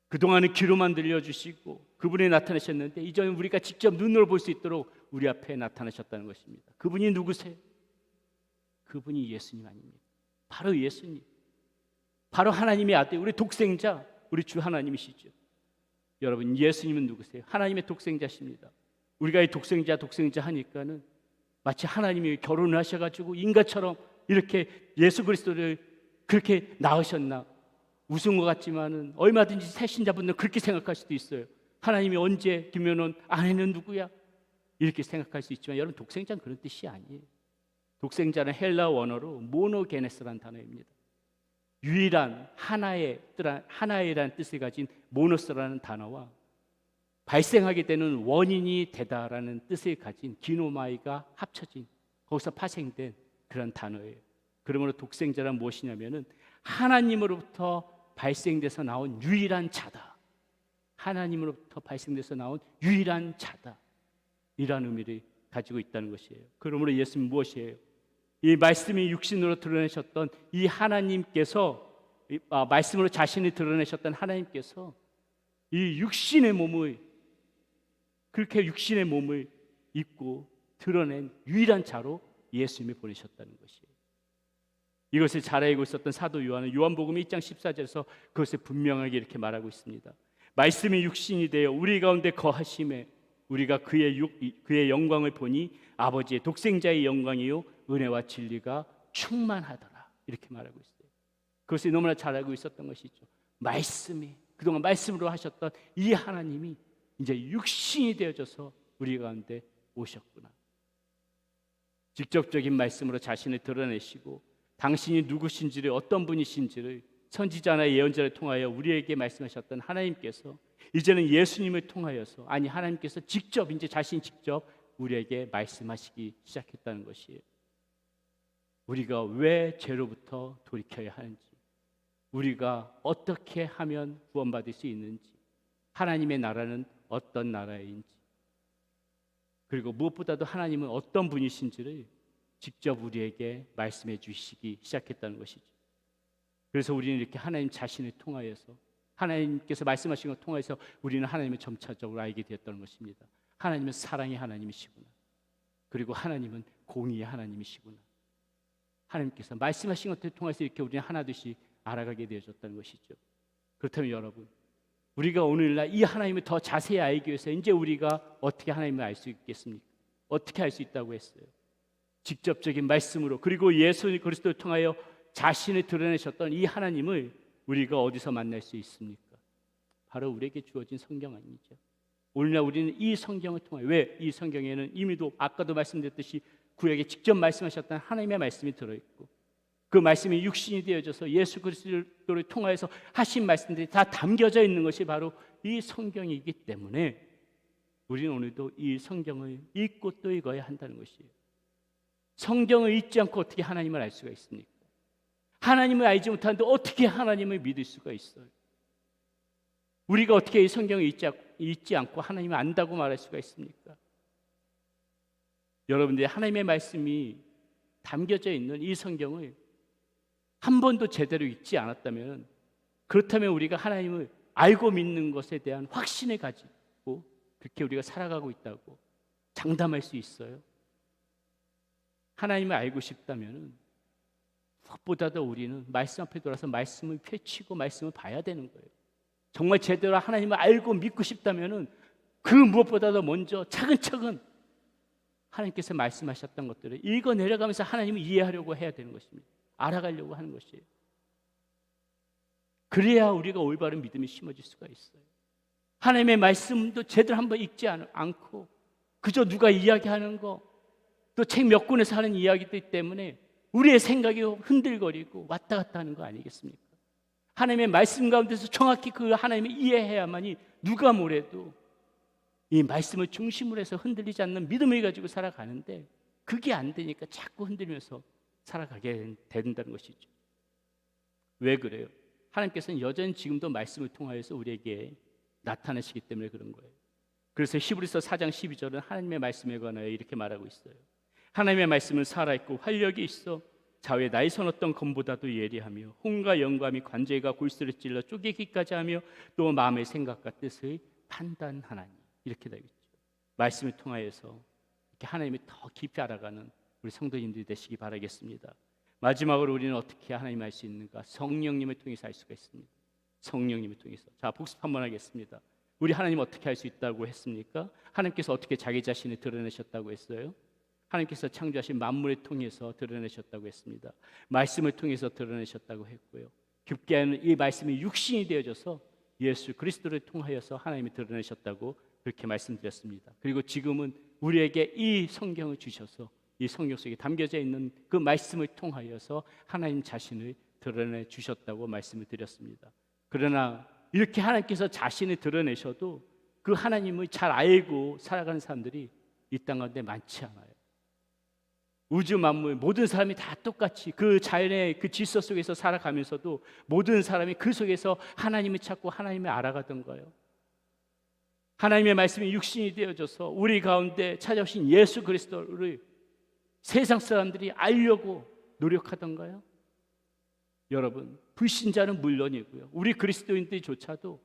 [SPEAKER 1] 그동안은 귀로만 들려주시고 그분이 나타나셨는데 이제는 우리가 직접 눈으로 볼 수 있도록 우리 앞에 나타나셨다는 것입니다. 그분이 누구세요? 그분이 예수님 아닙니까? 바로 예수님, 바로 하나님의 아들, 우리 독생자, 우리 주 하나님이시죠. 여러분, 예수님은 누구세요? 하나님의 독생자십니다. 우리가 이 독생자 하니까는 마치 하나님이 결혼을 하셔가지고 인간처럼 이렇게 예수 그리스도를 그렇게 낳으셨나 우스운 것 같지만은 얼마든지 새신자분들은 그렇게 생각할 수도 있어요. 하나님이 언제 두면은 아내는 누구야? 이렇게 생각할 수 있지만 여러분, 독생자는 그런 뜻이 아니에요. 독생자는 헬라 원어로 모노게네스라는 단어입니다. 유일한 하나의라는 뜻을 가진 모노스라는 단어와 발생하게 되는 원인이 되다라는 뜻을 가진 기노마이가 합쳐진, 거기서 파생된 그런 단어예요. 그러므로 독생자란 무엇이냐면은 하나님으로부터 발생돼서 나온 유일한 자다. 하나님으로부터 발생돼서 나온 유일한 자다. 이런 의미를 가지고 있다는 것이에요. 그러므로 예수님은 무엇이에요? 이 말씀이 육신으로 드러내셨던 이 하나님께서, 말씀으로 자신을 드러내셨던 하나님께서 이 육신의 몸을, 그렇게 육신의 몸을 입고 드러낸 유일한 자로 예수님이 보내셨다는 것이에요. 이것을 잘 알고 있었던 사도 요한은 요한복음 1장 14절에서 그것을 분명하게 이렇게 말하고 있습니다. 말씀이 육신이 되어 우리 가운데 거하심에 우리가 그의 영광을 보니 아버지의 독생자의 영광이요 은혜와 진리가 충만하더라. 이렇게 말하고 있어요. 그것을 너무나 잘 알고 있었던 것이죠. 말씀이, 그동안 말씀으로 하셨던 이 하나님이 이제 육신이 되어져서 우리 가운데 오셨구나. 직접적인 말씀으로 자신을 드러내시고 당신이 누구신지를, 어떤 분이신지를 선지자나 예언자를 통하여 우리에게 말씀하셨던 하나님께서 이제는 예수님을 통하여서, 아니 하나님께서 직접, 이제 자신이 직접 우리에게 말씀하시기 시작했다는 것이에요. 우리가 왜 죄로부터 돌이켜야 하는지, 우리가 어떻게 하면 구원받을 수 있는지, 하나님의 나라는 어떤 나라인지, 그리고 무엇보다도 하나님은 어떤 분이신지를 직접 우리에게 말씀해 주시기 시작했다는 것이죠. 그래서 우리는 이렇게 하나님 자신을 통하여서, 하나님께서 말씀하신 것을 통해서 우리는 하나님을 점차적으로 알게 되었다는 것입니다. 하나님은 사랑의 하나님이시구나. 그리고 하나님은 공의의 하나님이시구나. 하나님께서 말씀하신 것을 통해서 이렇게 우리는 하나둘씩 알아가게 되어졌다는 것이죠. 그렇다면 여러분, 우리가 오늘날 이 하나님을 더 자세히 알기 위해서 이제 우리가 어떻게 하나님을 알 수 있겠습니까? 어떻게 알 수 있다고 했어요? 직접적인 말씀으로, 그리고 예수 그리스도를 통하여 자신을 드러내셨던 이 하나님을 우리가 어디서 만날 수 있습니까? 바로 우리에게 주어진 성경 아니죠. 오늘날 우리는 이 성경을 통해, 왜? 이 성경에는 이미도 아까도 말씀드렸듯이 구약에 직접 말씀하셨던 하나님의 말씀이 들어있고, 그 말씀이 육신이 되어져서 예수 그리스도를 통하여서 하신 말씀들이 다 담겨져 있는 것이 바로 이 성경이기 때문에 우리는 오늘도 이 성경을 읽고 또 읽어야 한다는 것이에요. 성경을 읽지 않고 어떻게 하나님을 알 수가 있습니까? 하나님을 알지 못하는데 어떻게 하나님을 믿을 수가 있어요? 우리가 어떻게 이 성경을 읽지 않고 하나님을 안다고 말할 수가 있습니까? 여러분들이 하나님의 말씀이 담겨져 있는 이 성경을 한 번도 제대로 읽지 않았다면, 그렇다면 우리가 하나님을 알고 믿는 것에 대한 확신을 가지고 그렇게 우리가 살아가고 있다고 장담할 수 있어요? 하나님을 알고 싶다면 무엇보다도 우리는 말씀 앞에 돌아서 말씀을 펼치고 말씀을 봐야 되는 거예요. 정말 제대로 하나님을 알고 믿고 싶다면 그 무엇보다도 먼저 차근차근 하나님께서 말씀하셨던 것들을 읽어 내려가면서 하나님을 이해하려고 해야 되는 것입니다. 알아가려고 하는 것이에요. 그래야 우리가 올바른 믿음이 심어질 수가 있어요. 하나님의 말씀도 제대로 한번 읽지 않고 그저 누가 이야기하는 거, 또 책 몇 권에서 하는 이야기들 때문에 우리의 생각이 흔들거리고 왔다 갔다 하는 거 아니겠습니까? 하나님의 말씀 가운데서 정확히 그 하나님을 이해해야만이 누가 뭐래도 이 말씀을 중심으로 해서 흔들리지 않는 믿음을 가지고 살아가는데, 그게 안 되니까 자꾸 흔들면서 살아가게 된다는 것이죠. 왜 그래요? 하나님께서는 여전히 지금도 말씀을 통하여서 우리에게 나타나시기 때문에 그런 거예요. 그래서 히브리서 4장 12절은 하나님의 말씀에 관하여 이렇게 말하고 있어요. 하나님의 말씀은 살아있고 활력이 있어 좌우에 날선 어떤 검보다도 예리하며 혼과 영감이 관절과 골수를 찔러 쪼개기까지 하며 또 마음의 생각과 뜻을 판단하나니, 이렇게 되어 있죠. 말씀을 통하여서 그렇게 하나님을 더 깊이 알아가는 우리 성도님들이 되시기 바라겠습니다. 마지막으로 우리는 어떻게 하나님을 알 수 있는가? 성령님을 통해서 알 수가 있습니다. 성령님을 통해서. 자, 복습 한번 하겠습니다. 우리 하나님 어떻게 알 수 있다고 했습니까? 하나님께서 어떻게 자기 자신을 드러내셨다고 했어요? 하나님께서 창조하신 만물을 통해서 드러내셨다고 했습니다. 말씀을 통해서 드러내셨다고 했고요. 깊게는 이 말씀이 육신이 되어져서 예수 그리스도를 통하여서 하나님이 드러내셨다고 그렇게 말씀드렸습니다. 그리고 지금은 우리에게 이 성경을 주셔서 이 성경 속에 담겨져 있는 그 말씀을 통하여서 하나님 자신을 드러내 주셨다고 말씀을 드렸습니다. 그러나 이렇게 하나님께서 자신을 드러내셔도 그 하나님을 잘 알고 살아가는 사람들이 이 땅 가운데 많지 않아요. 우주 만물 모든 사람이 다 똑같이 그 자연의 그 질서 속에서 살아가면서도 모든 사람이 그 속에서 하나님을 찾고 하나님을 알아가던 거예요. 하나님의 말씀이 육신이 되어져서 우리 가운데 찾아오신 예수 그리스도를 세상 사람들이 알려고 노력하던가요? 여러분, 불신자는 물론이고요, 우리 그리스도인들조차도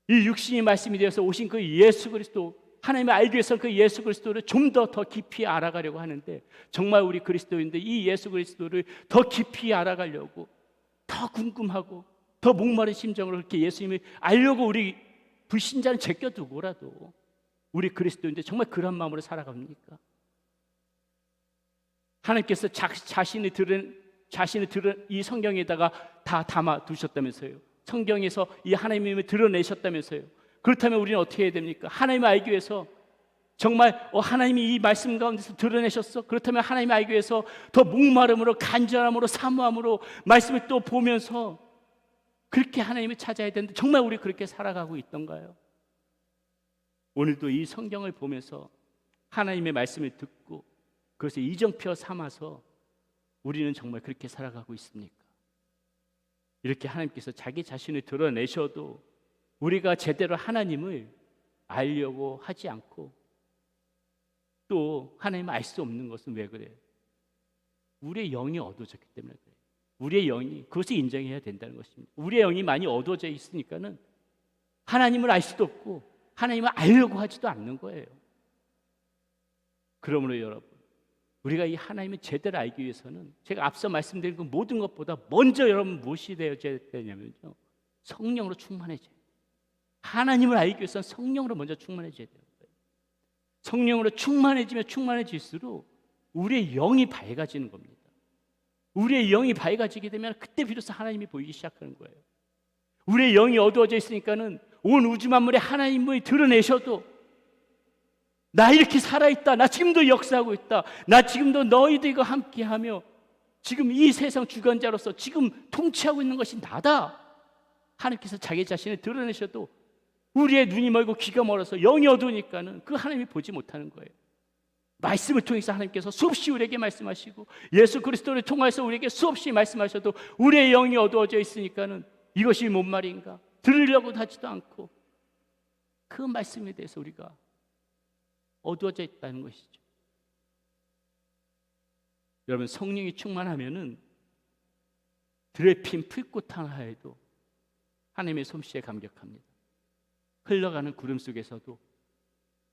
[SPEAKER 1] 이 육신이 말씀이 되어서 오신 그 예수 그리스도, 하나님을 알기 위해서 그 예수 그리스도를 좀 더 깊이 알아가려고 하는데, 정말 우리 그리스도인들 이 예수 그리스도를 더 깊이 알아가려고 더 궁금하고 더 목마른 심정으로 그렇게 예수님을 알려고 우리 불신자는 제껴두고라도 우리 그리스도인들 정말 그런 마음으로 살아갑니까? 하나님께서 자신을 들은 이 성경에다가 다 담아 두셨다면서요. 성경에서 이 하나님을 드러내셨다면서요. 그렇다면 우리는 어떻게 해야 됩니까? 하나님을 알기 위해서 정말 하나님이 이 말씀 가운데서 드러내셨어? 그렇다면 하나님을 알기 위해서 더 목마름으로, 간절함으로, 사모함으로 말씀을 또 보면서 그렇게 하나님을 찾아야 되는데 정말 우리 그렇게 살아가고 있던가요? 오늘도 이 성경을 보면서 하나님의 말씀을 듣고 그것을 이정표 삼아서 우리는 정말 그렇게 살아가고 있습니까? 이렇게 하나님께서 자기 자신을 드러내셔도 우리가 제대로 하나님을 알려고 하지 않고 또 하나님을 알 수 없는 것은 왜 그래요? 우리의 영이 어두워졌기 때문에 그래요. 우리의 영이 그것을 인정해야 된다는 것입니다. 우리의 영이 많이 어두워져 있으니까는 하나님을 알 수도 없고 하나님을 알려고 하지도 않는 거예요. 그러므로 여러분, 우리가 이 하나님을 제대로 알기 위해서는 제가 앞서 말씀드린 그 모든 것보다 먼저 여러분 무엇이 되어야 되냐면요, 성령으로 충만해져요. 하나님을 알기 위해서는 성령으로 먼저 충만해져야 돼요. 성령으로 충만해지면 충만해질수록 우리의 영이 밝아지는 겁니다. 우리의 영이 밝아지게 되면 그때 비로소 하나님이 보이기 시작하는 거예요. 우리의 영이 어두워져 있으니까는 온 우주 만물에 하나님을 드러내셔도 나 이렇게 살아있다, 나 지금도 역사하고 있다, 나 지금도 너희들과 함께하며 지금 이 세상 주관자로서 지금 통치하고 있는 것이 나다, 하나님께서 자기 자신을 드러내셔도 우리의 눈이 멀고 귀가 멀어서 영이 어두우니까는 그 하나님이 보지 못하는 거예요. 말씀을 통해서 하나님께서 수없이 우리에게 말씀하시고 예수 그리스도를 통해서 우리에게 수없이 말씀하셔도 우리의 영이 어두워져 있으니까는 이것이 뭔 말인가 들으려고 하지도 않고 그 말씀에 대해서 우리가 어두워져 있다는 것이죠. 여러분, 성령이 충만하면은 들에 핀 풀꽃 하나에도 하나님의 솜씨에 감격합니다. 흘러가는 구름 속에서도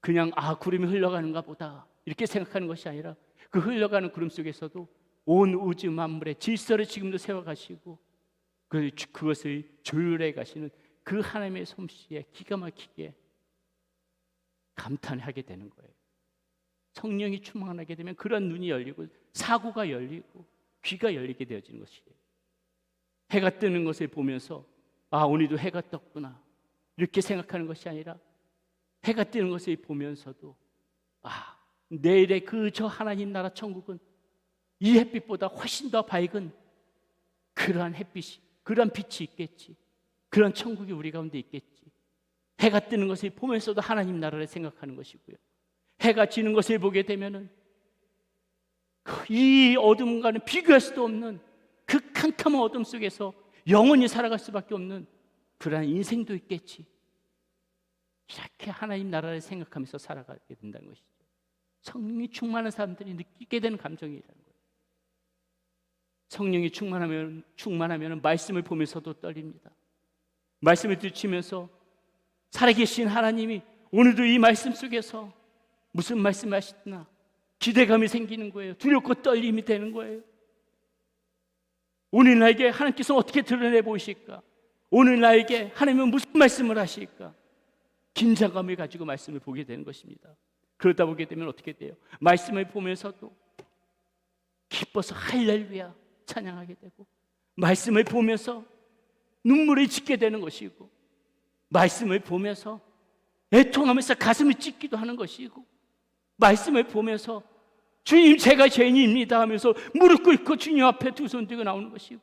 [SPEAKER 1] 그냥 구름이 흘러가는가 보다 이렇게 생각하는 것이 아니라 그 흘러가는 구름 속에서도 온 우주 만물의 질서를 지금도 세워가시고 그것을 조율해 가시는 그 하나님의 솜씨에 기가 막히게 감탄하게 되는 거예요. 성령이 충만하게 되면 그런 눈이 열리고 사고가 열리고 귀가 열리게 되어지는 것이에요. 해가 뜨는 것을 보면서 오늘도 해가 떴구나 이렇게 생각하는 것이 아니라 해가 뜨는 것을 보면서도 내일의 저 하나님 나라 천국은 이 햇빛보다 훨씬 더 밝은 그러한 햇빛이, 그러한 빛이 있겠지, 그런 천국이 우리 가운데 있겠지. 해가 뜨는 것을 보면서도 하나님 나라를 생각하는 것이고요, 해가 지는 것을 보게 되면은 이 어둠과는 비교할 수도 없는 그 캄캄한 어둠 속에서 영원히 살아갈 수밖에 없는 그러한 인생도 있겠지. 이렇게 하나님 나라를 생각하면서 살아가게 된다는 것이죠. 성령이 충만한 사람들이 느끼게 되는 감정이라는 거예요. 성령이 충만하면 말씀을 보면서도 떨립니다. 말씀을 들추면서 살아계신 하나님이 오늘도 이 말씀 속에서 무슨 말씀하시나 기대감이 생기는 거예요. 두렵고 떨림이 되는 거예요. 오늘 나에게 하나님께서 어떻게 드러내 보이실까? 오늘 나에게 하나님은 무슨 말씀을 하실까? 긴장감을 가지고 말씀을 보게 되는 것입니다. 그러다 보게 되면 어떻게 돼요? 말씀을 보면서도 기뻐서 할렐루야 찬양하게 되고, 말씀을 보면서 눈물을 짓게 되는 것이고, 말씀을 보면서 애통하면서 가슴을 찢기도 하는 것이고, 말씀을 보면서 주님 제가 죄인입니다 하면서 무릎 꿇고 주님 앞에 두 손 들고 나오는 것이고,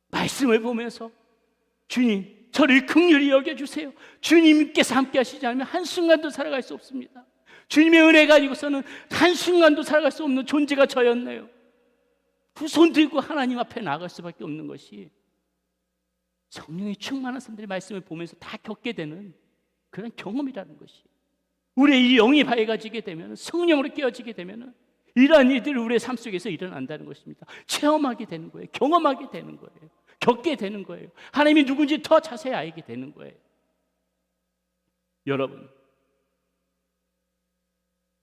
[SPEAKER 1] 말씀을 보면서 주님 저를 긍휼히 여겨주세요, 주님께서 함께 하시지 않으면 한순간도 살아갈 수 없습니다, 주님의 은혜 가지고서는 한순간도 살아갈 수 없는 존재가 저였네요, 두 손 들고 하나님 앞에 나아갈 수밖에 없는 것이 성령이 충만한 사람들의 말씀을 보면서 다 겪게 되는 그런 경험이라는 것이, 우리의 이 영이 밝아지게 되면, 성령으로 깨어지게 되면 이러한 일들이 우리의 삶 속에서 일어난다는 것입니다. 체험하게 되는 거예요. 경험하게 되는 거예요. 겪게 되는 거예요. 하나님이 누군지 더 자세히 알게 되는 거예요. 여러분,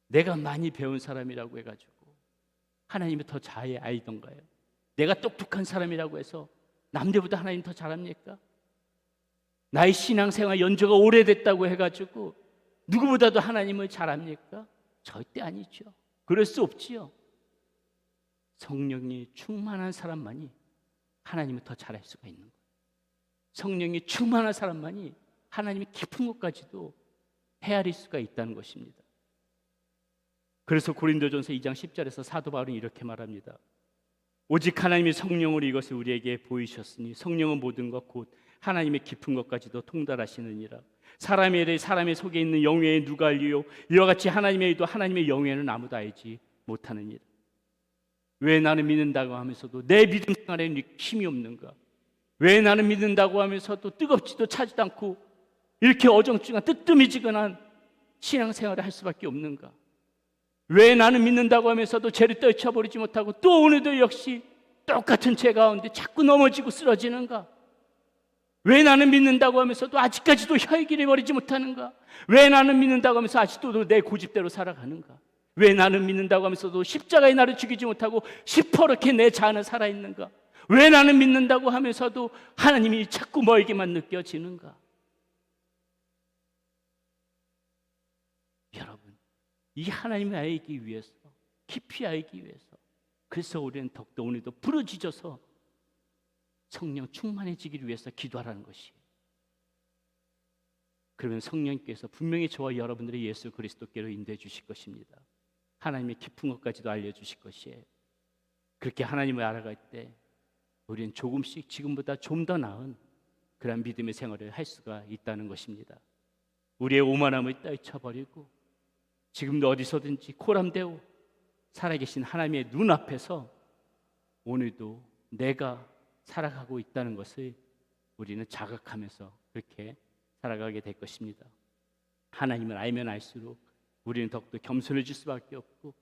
[SPEAKER 1] 내가 많이 배운 사람이라고 해가지고 하나님이 더 잘 알던가요? 내가 똑똑한 사람이라고 해서 남들보다 하나님 더 잘합니까? 나의 신앙생활 연조가 오래됐다고 해가지고 누구보다도 하나님을 잘합니까? 절대 아니죠. 그럴 수 없지요. 성령이 충만한 사람만이 하나님을 더 잘할 수가 있는 거예요. 성령이 충만한 사람만이 하나님의 깊은 것까지도 헤아릴 수가 있다는 것입니다. 그래서 고린도전서 2장 10절에서 사도 바울은 이렇게 말합니다. 오직 하나님이 성령으로 이것을 우리에게 보이셨으니 성령은 모든 것 곧 하나님의 깊은 것까지도 통달하시느니라. 사람의 일을 사람의 속에 있는 영예에 누가 알리요? 이와 같이 하나님의 일도 하나님의 영예는 아무도 알지 못하느니라. 왜 나는 믿는다고 하면서도 내 믿음 생활에는 힘이 없는가? 왜 나는 믿는다고 하면서도 뜨겁지도 차지도 않고 이렇게 어정쩡한 뜨뜨미지근한 신앙생활을 할 수밖에 없는가? 왜 나는 믿는다고 하면서도 죄를 떨쳐버리지 못하고 또 오늘도 역시 똑같은 죄 가운데 자꾸 넘어지고 쓰러지는가? 왜 나는 믿는다고 하면서도 아직까지도 혈기를 버리지 못하는가? 왜 나는 믿는다고 하면서 아직도 내 고집대로 살아가는가? 왜 나는 믿는다고 하면서도 십자가에 나를 죽이지 못하고 시퍼렇게 내 자아는 살아있는가? 왜 나는 믿는다고 하면서도 하나님이 자꾸 멀게만 느껴지는가? 여러분, 이 하나님을 알기 위해서, 깊이 알기 위해서, 그래서 우리는 더욱더 오늘도 부르짖어서 성령 충만해지기를 위해서 기도하라는 것이에요. 그러면 성령께서 분명히 저와 여러분들의 예수 그리스도께로 인도해 주실 것입니다. 하나님의 깊은 것까지도 알려주실 것이에요. 그렇게 하나님을 알아갈 때 우리는 조금씩 지금보다 좀 더 나은 그런 믿음의 생활을 할 수가 있다는 것입니다. 우리의 오만함을 떨쳐버리고 지금도 어디서든지 코람되고 살아계신 하나님의 눈앞에서 오늘도 내가 살아가고 있다는 것을 우리는 자각하면서 그렇게 살아가게 될 것입니다. 하나님을 알면 알수록 우리는 더욱더 겸손해질 수밖에 없고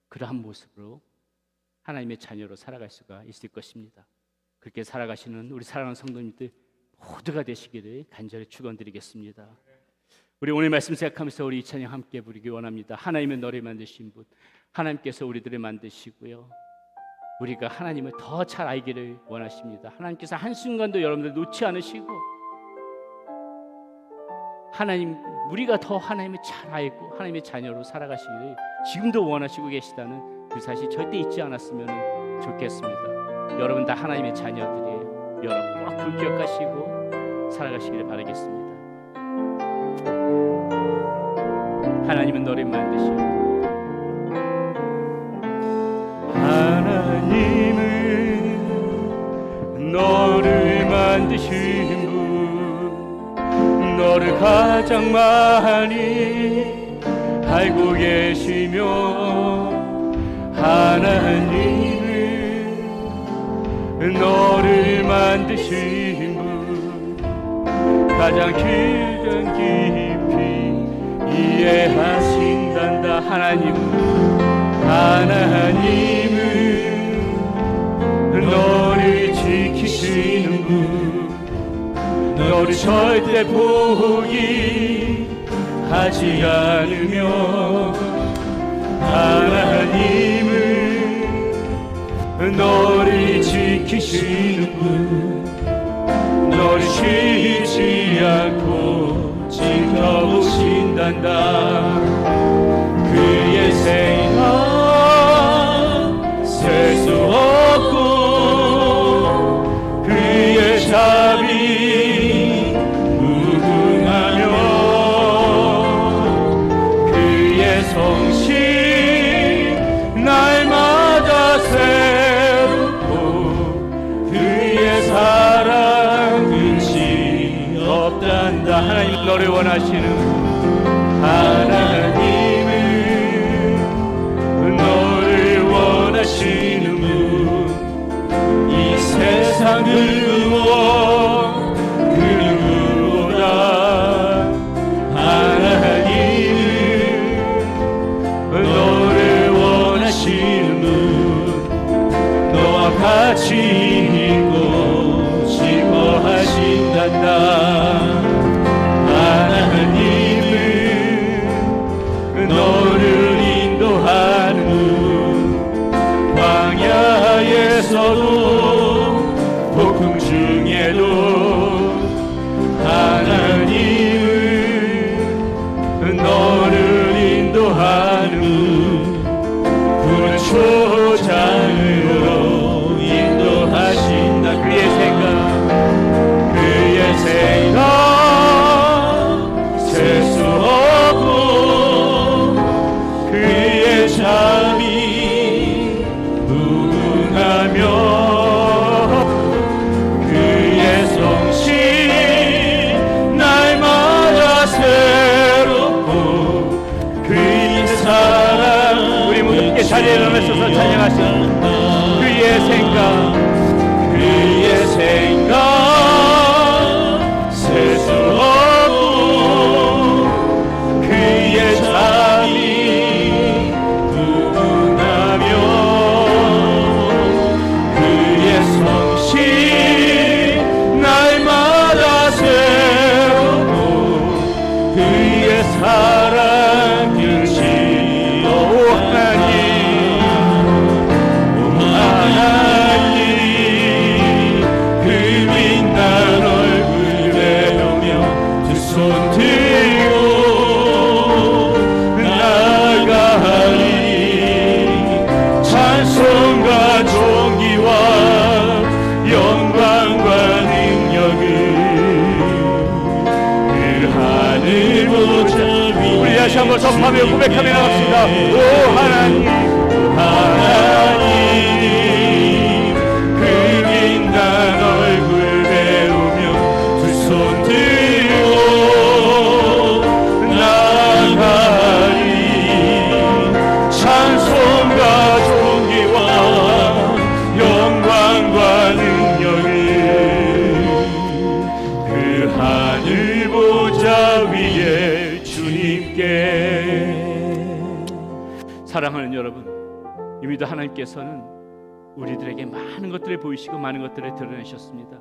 [SPEAKER 1] 그러한 모습으로 하나님의 자녀로 살아갈 수가 있을 것입니다. 그렇게 살아가시는 우리 사랑하는 성도님들 모두가 되시기를 간절히 축원드리겠습니다. 우리 오늘 말씀 생각하면서 우리 이 찬양 함께 부르기 원합니다. 하나님은 너를 만드신 분, 하나님께서 우리들을 만드시고요, 우리가 하나님을 더 잘 알기를 원하십니다. 하나님께서 한순간도 여러분들 놓지 않으시고 하나님, 우리가 더 하나님을 잘 알고 하나님의 자녀로 살아가시기를 지금도 원하시고 계시다는 그 사실 절대 잊지 않았으면 좋겠습니다. 여러분 다 하나님의 자녀들이에요. 여러분 꼭 그 기억하시고 살아가시기를 바라겠습니다. 하나님은 너를 만드시고, 하나님은 너를 만드신 분, 너를 가장 많이 알고 계시며, 하나님은 너를 만드신 분, 가장 길은 깊이 이해하신단다. 하나님은 너를 지키시는 분, 너를 절대 포기하지 않으며, 하나님은 너를 지키시는 분, 너를 쉬지 않고 지켜보신단다. 그의 생각 셀 수 없고 그의 자비 무궁하며 그의 성실 날마다 새롭고 그의 사랑 끝이 없단다. 하나님 너를 원하시는 하나님은 너를 원하시는 분, 이 세상을 무엇 그 누구보다 하나님은 너를 원하시는 분, 너와 같이 있고 싶어 하신단다. 하나님은 너를 인도하는 분, 광야에서도 폭풍 중에도 하나님은 너를 인도하는 푸른 초장으로 인도하신다. 그의 생각 셀 수 없고 그의 자비 무궁하며 그의 성실 날마다 새롭고 그의 사랑. 우리 모두 함께 자리에 일어나셔서 찬양하시는 그의 생각 셀 수 없고 그의 자비 무궁하며 그의 성실 날마다 새롭고 그의 사랑 끝이 오 하나님 그 빛난 얼굴 배우며 두 손 들고 나아가리. 찬송과 존귀와 영광과 능력을 그 하늘 보좌 위에. 우리 다시 한번 선포하며 고백하며 나갑시다. 오 하나님, 오 하나님, 그 빛난 얼굴 배우며 두 손 들고 나아가리. 찬송과 존귀와 영광과 능력을 그 하늘 보좌 위에 주님께. 사랑하는 여러분, 이미도 하나님께서는 우리들에게 많은 것들을 보이시고 많은 것들을 드러내셨습니다.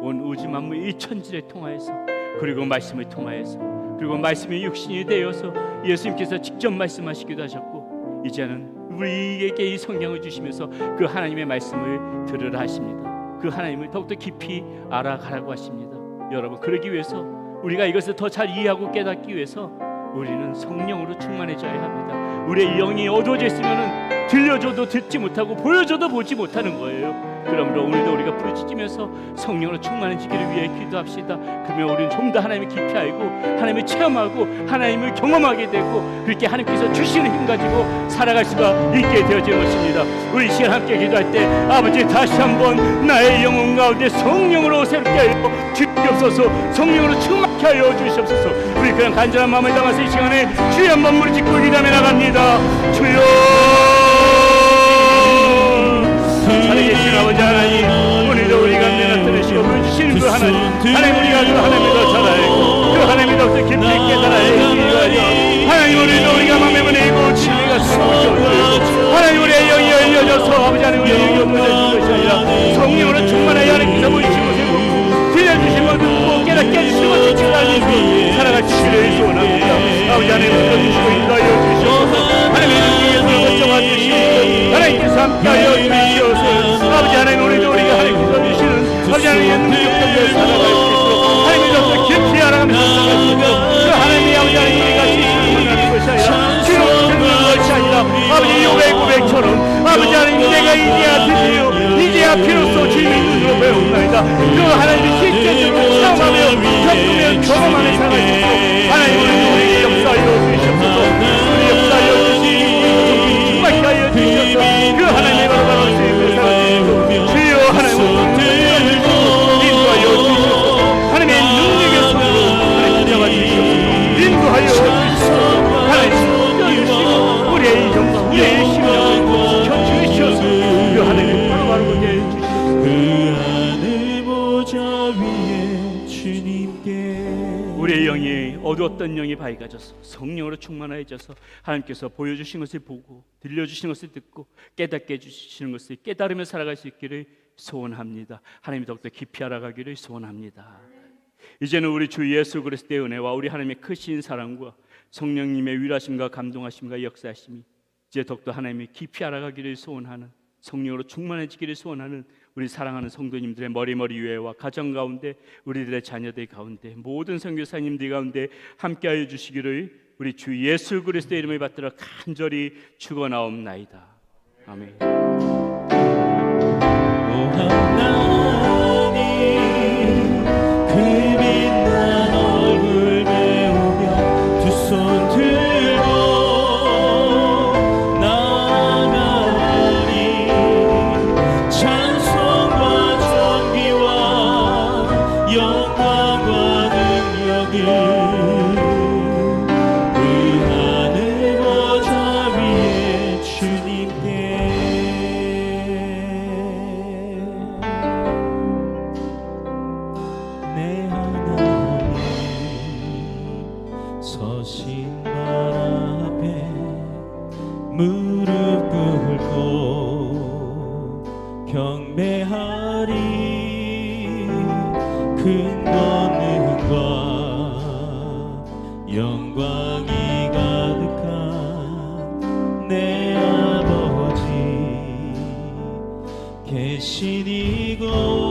[SPEAKER 1] 온 우주 만물 이 천지를 통하여서, 그리고 말씀을 통하여서, 그리고 말씀이 육신이 되어서 예수님께서 직접 말씀하시기도 하셨고, 이제는 우리에게 이 성경을 주시면서 그 하나님의 말씀을 들으라 하십니다. 그 하나님을 더욱더 깊이 알아가라고 하십니다. 여러분, 그러기 위해서 우리가 이것을 더 잘 이해하고 깨닫기 위해서 우리는 성령으로 충만해져야 합니다. 우리의 영이 어두워져 있으면 들려줘도 듣지 못하고 보여줘도 보지 못하는 거예요. 그러므로 오늘도 우리가 부르짖으면서 성령으로 충만해지기를 위해 기도합시다. 그러면 우리는 좀 더 하나님을 깊이 알고 하나님을 체험하고 하나님을 경험하게 되고, 그렇게 하나님께서 주시는 힘 가지고 살아갈 수가 있게 되어지는 것입니다. 우리 이 시간 함께 기도할 때 아버지, 다시 한번 나의 영혼 가운데 성령으로 새롭게 하여 주옵소서. 성령으로 충만케 하여 주시옵소서. 우리 그런 간절한 마음을 담아서 이 시간에 주여 한번 무릎짓고 기도하며 나갑니다. 주여, 살아계신 아버지 하나님, 오늘도 우리 가운데 나타내시고 보여주시는 그 하나님, 하나님 우리가 그 하나님을 더 잘 알고 그 하나님을 더 깊이 깨달아 기도하여 하나님, 오늘도 우리가 마음의 문에 이고 진리가 숨어오시옵소서. 하나님, 우리의 영이 열려져서 아버지 하나님 우리의 영이 열려진 것이 아니라 성령으로 충만하여 하나님께서 보이신 것을 보고 들려주신 것을 보고 깨닫게 해주시는 것을 깨달으시고 살아갈 주시기를 소원합니다. 아버지 하나님, 불러주시고 인도하여 주시옵소서. 하나님, 함께하여 주시옵소서. 아버지 하나님, 오늘도 우리가 하나님께서 주시는 아버지 하나님의 능력들을 살아갈 수 있도록 하나님께서 깊이 알아가면서 살아갈 수 있도록 그 하나님의 아버지 하나님 우리가 지시는 것이 아니라 지금 듣는 것이 아니라 아버지 요배 900처럼 아버지 하나님 내가 이제야 드디어 이제야 비로소 주님의 눈으로 배웠나이다. 그 하나님이 실제적으로 체험하며 겪으며 경험하며 살아갈 수 있도록 하나님 오늘도 우리에게 역사하여 주시옵소서. 우리 역사하여 주시옵소서. 충만케 하여 주시옵소서. 그 하나님의 바로 주님의 살아갈 수 있도록 주여 하나님 인도하여 주시옵소서. 하나님의 능력의 손으로 하나님 붙잡아 주시옵소서. 인도하여 주시옵소서. 하나님 지켜주시고 우리의 영광 우리의 심령을 지켜주시옵소서. 그 하나님의 바로 보게 해주시옵소서.
[SPEAKER 4] 그 하늘 보좌 위에 주님께
[SPEAKER 1] 우리의 영이 어두웠던 영이 밝아져서 성령으로 충만해져서 하나님께서 보여주신 것을 보고 들려주신 것을 듣고 깨닫게 해주시는 것을 깨달으며 살아갈 수 있기를 소원합니다. 하나님이 더욱더 깊이 알아가기를 소원합니다. 이제는 우리 주 예수 그리스도의 은혜와 우리 하나님의 크신 사랑과 성령님의 위로하심과 감동하심과 역사하심이 이제 더욱더 하나님이 깊이 알아가기를 소원하는 성령으로 충만해지기를 소원하는 우리 사랑하는 성도님들의 머리머리 위에와 가정 가운데 우리들의 자녀들 가운데 모든 선교사님들 가운데 함께하여 주시기를 우리 주 예수 그리스도의 이름을 받들어 간절히 축원하옵나이다. 아멘.
[SPEAKER 4] 오 하나님 그 빛난 얼굴 배우며 두 손 들고 나아가리 찬송과 존귀와 영광과 능력을 그 하늘 보좌 위에 주님께 내 하나님 서신 발 앞에 무릎 꿇고 경배하리 큰 권능과 영광이 가득한 내 아버지 계신 이곳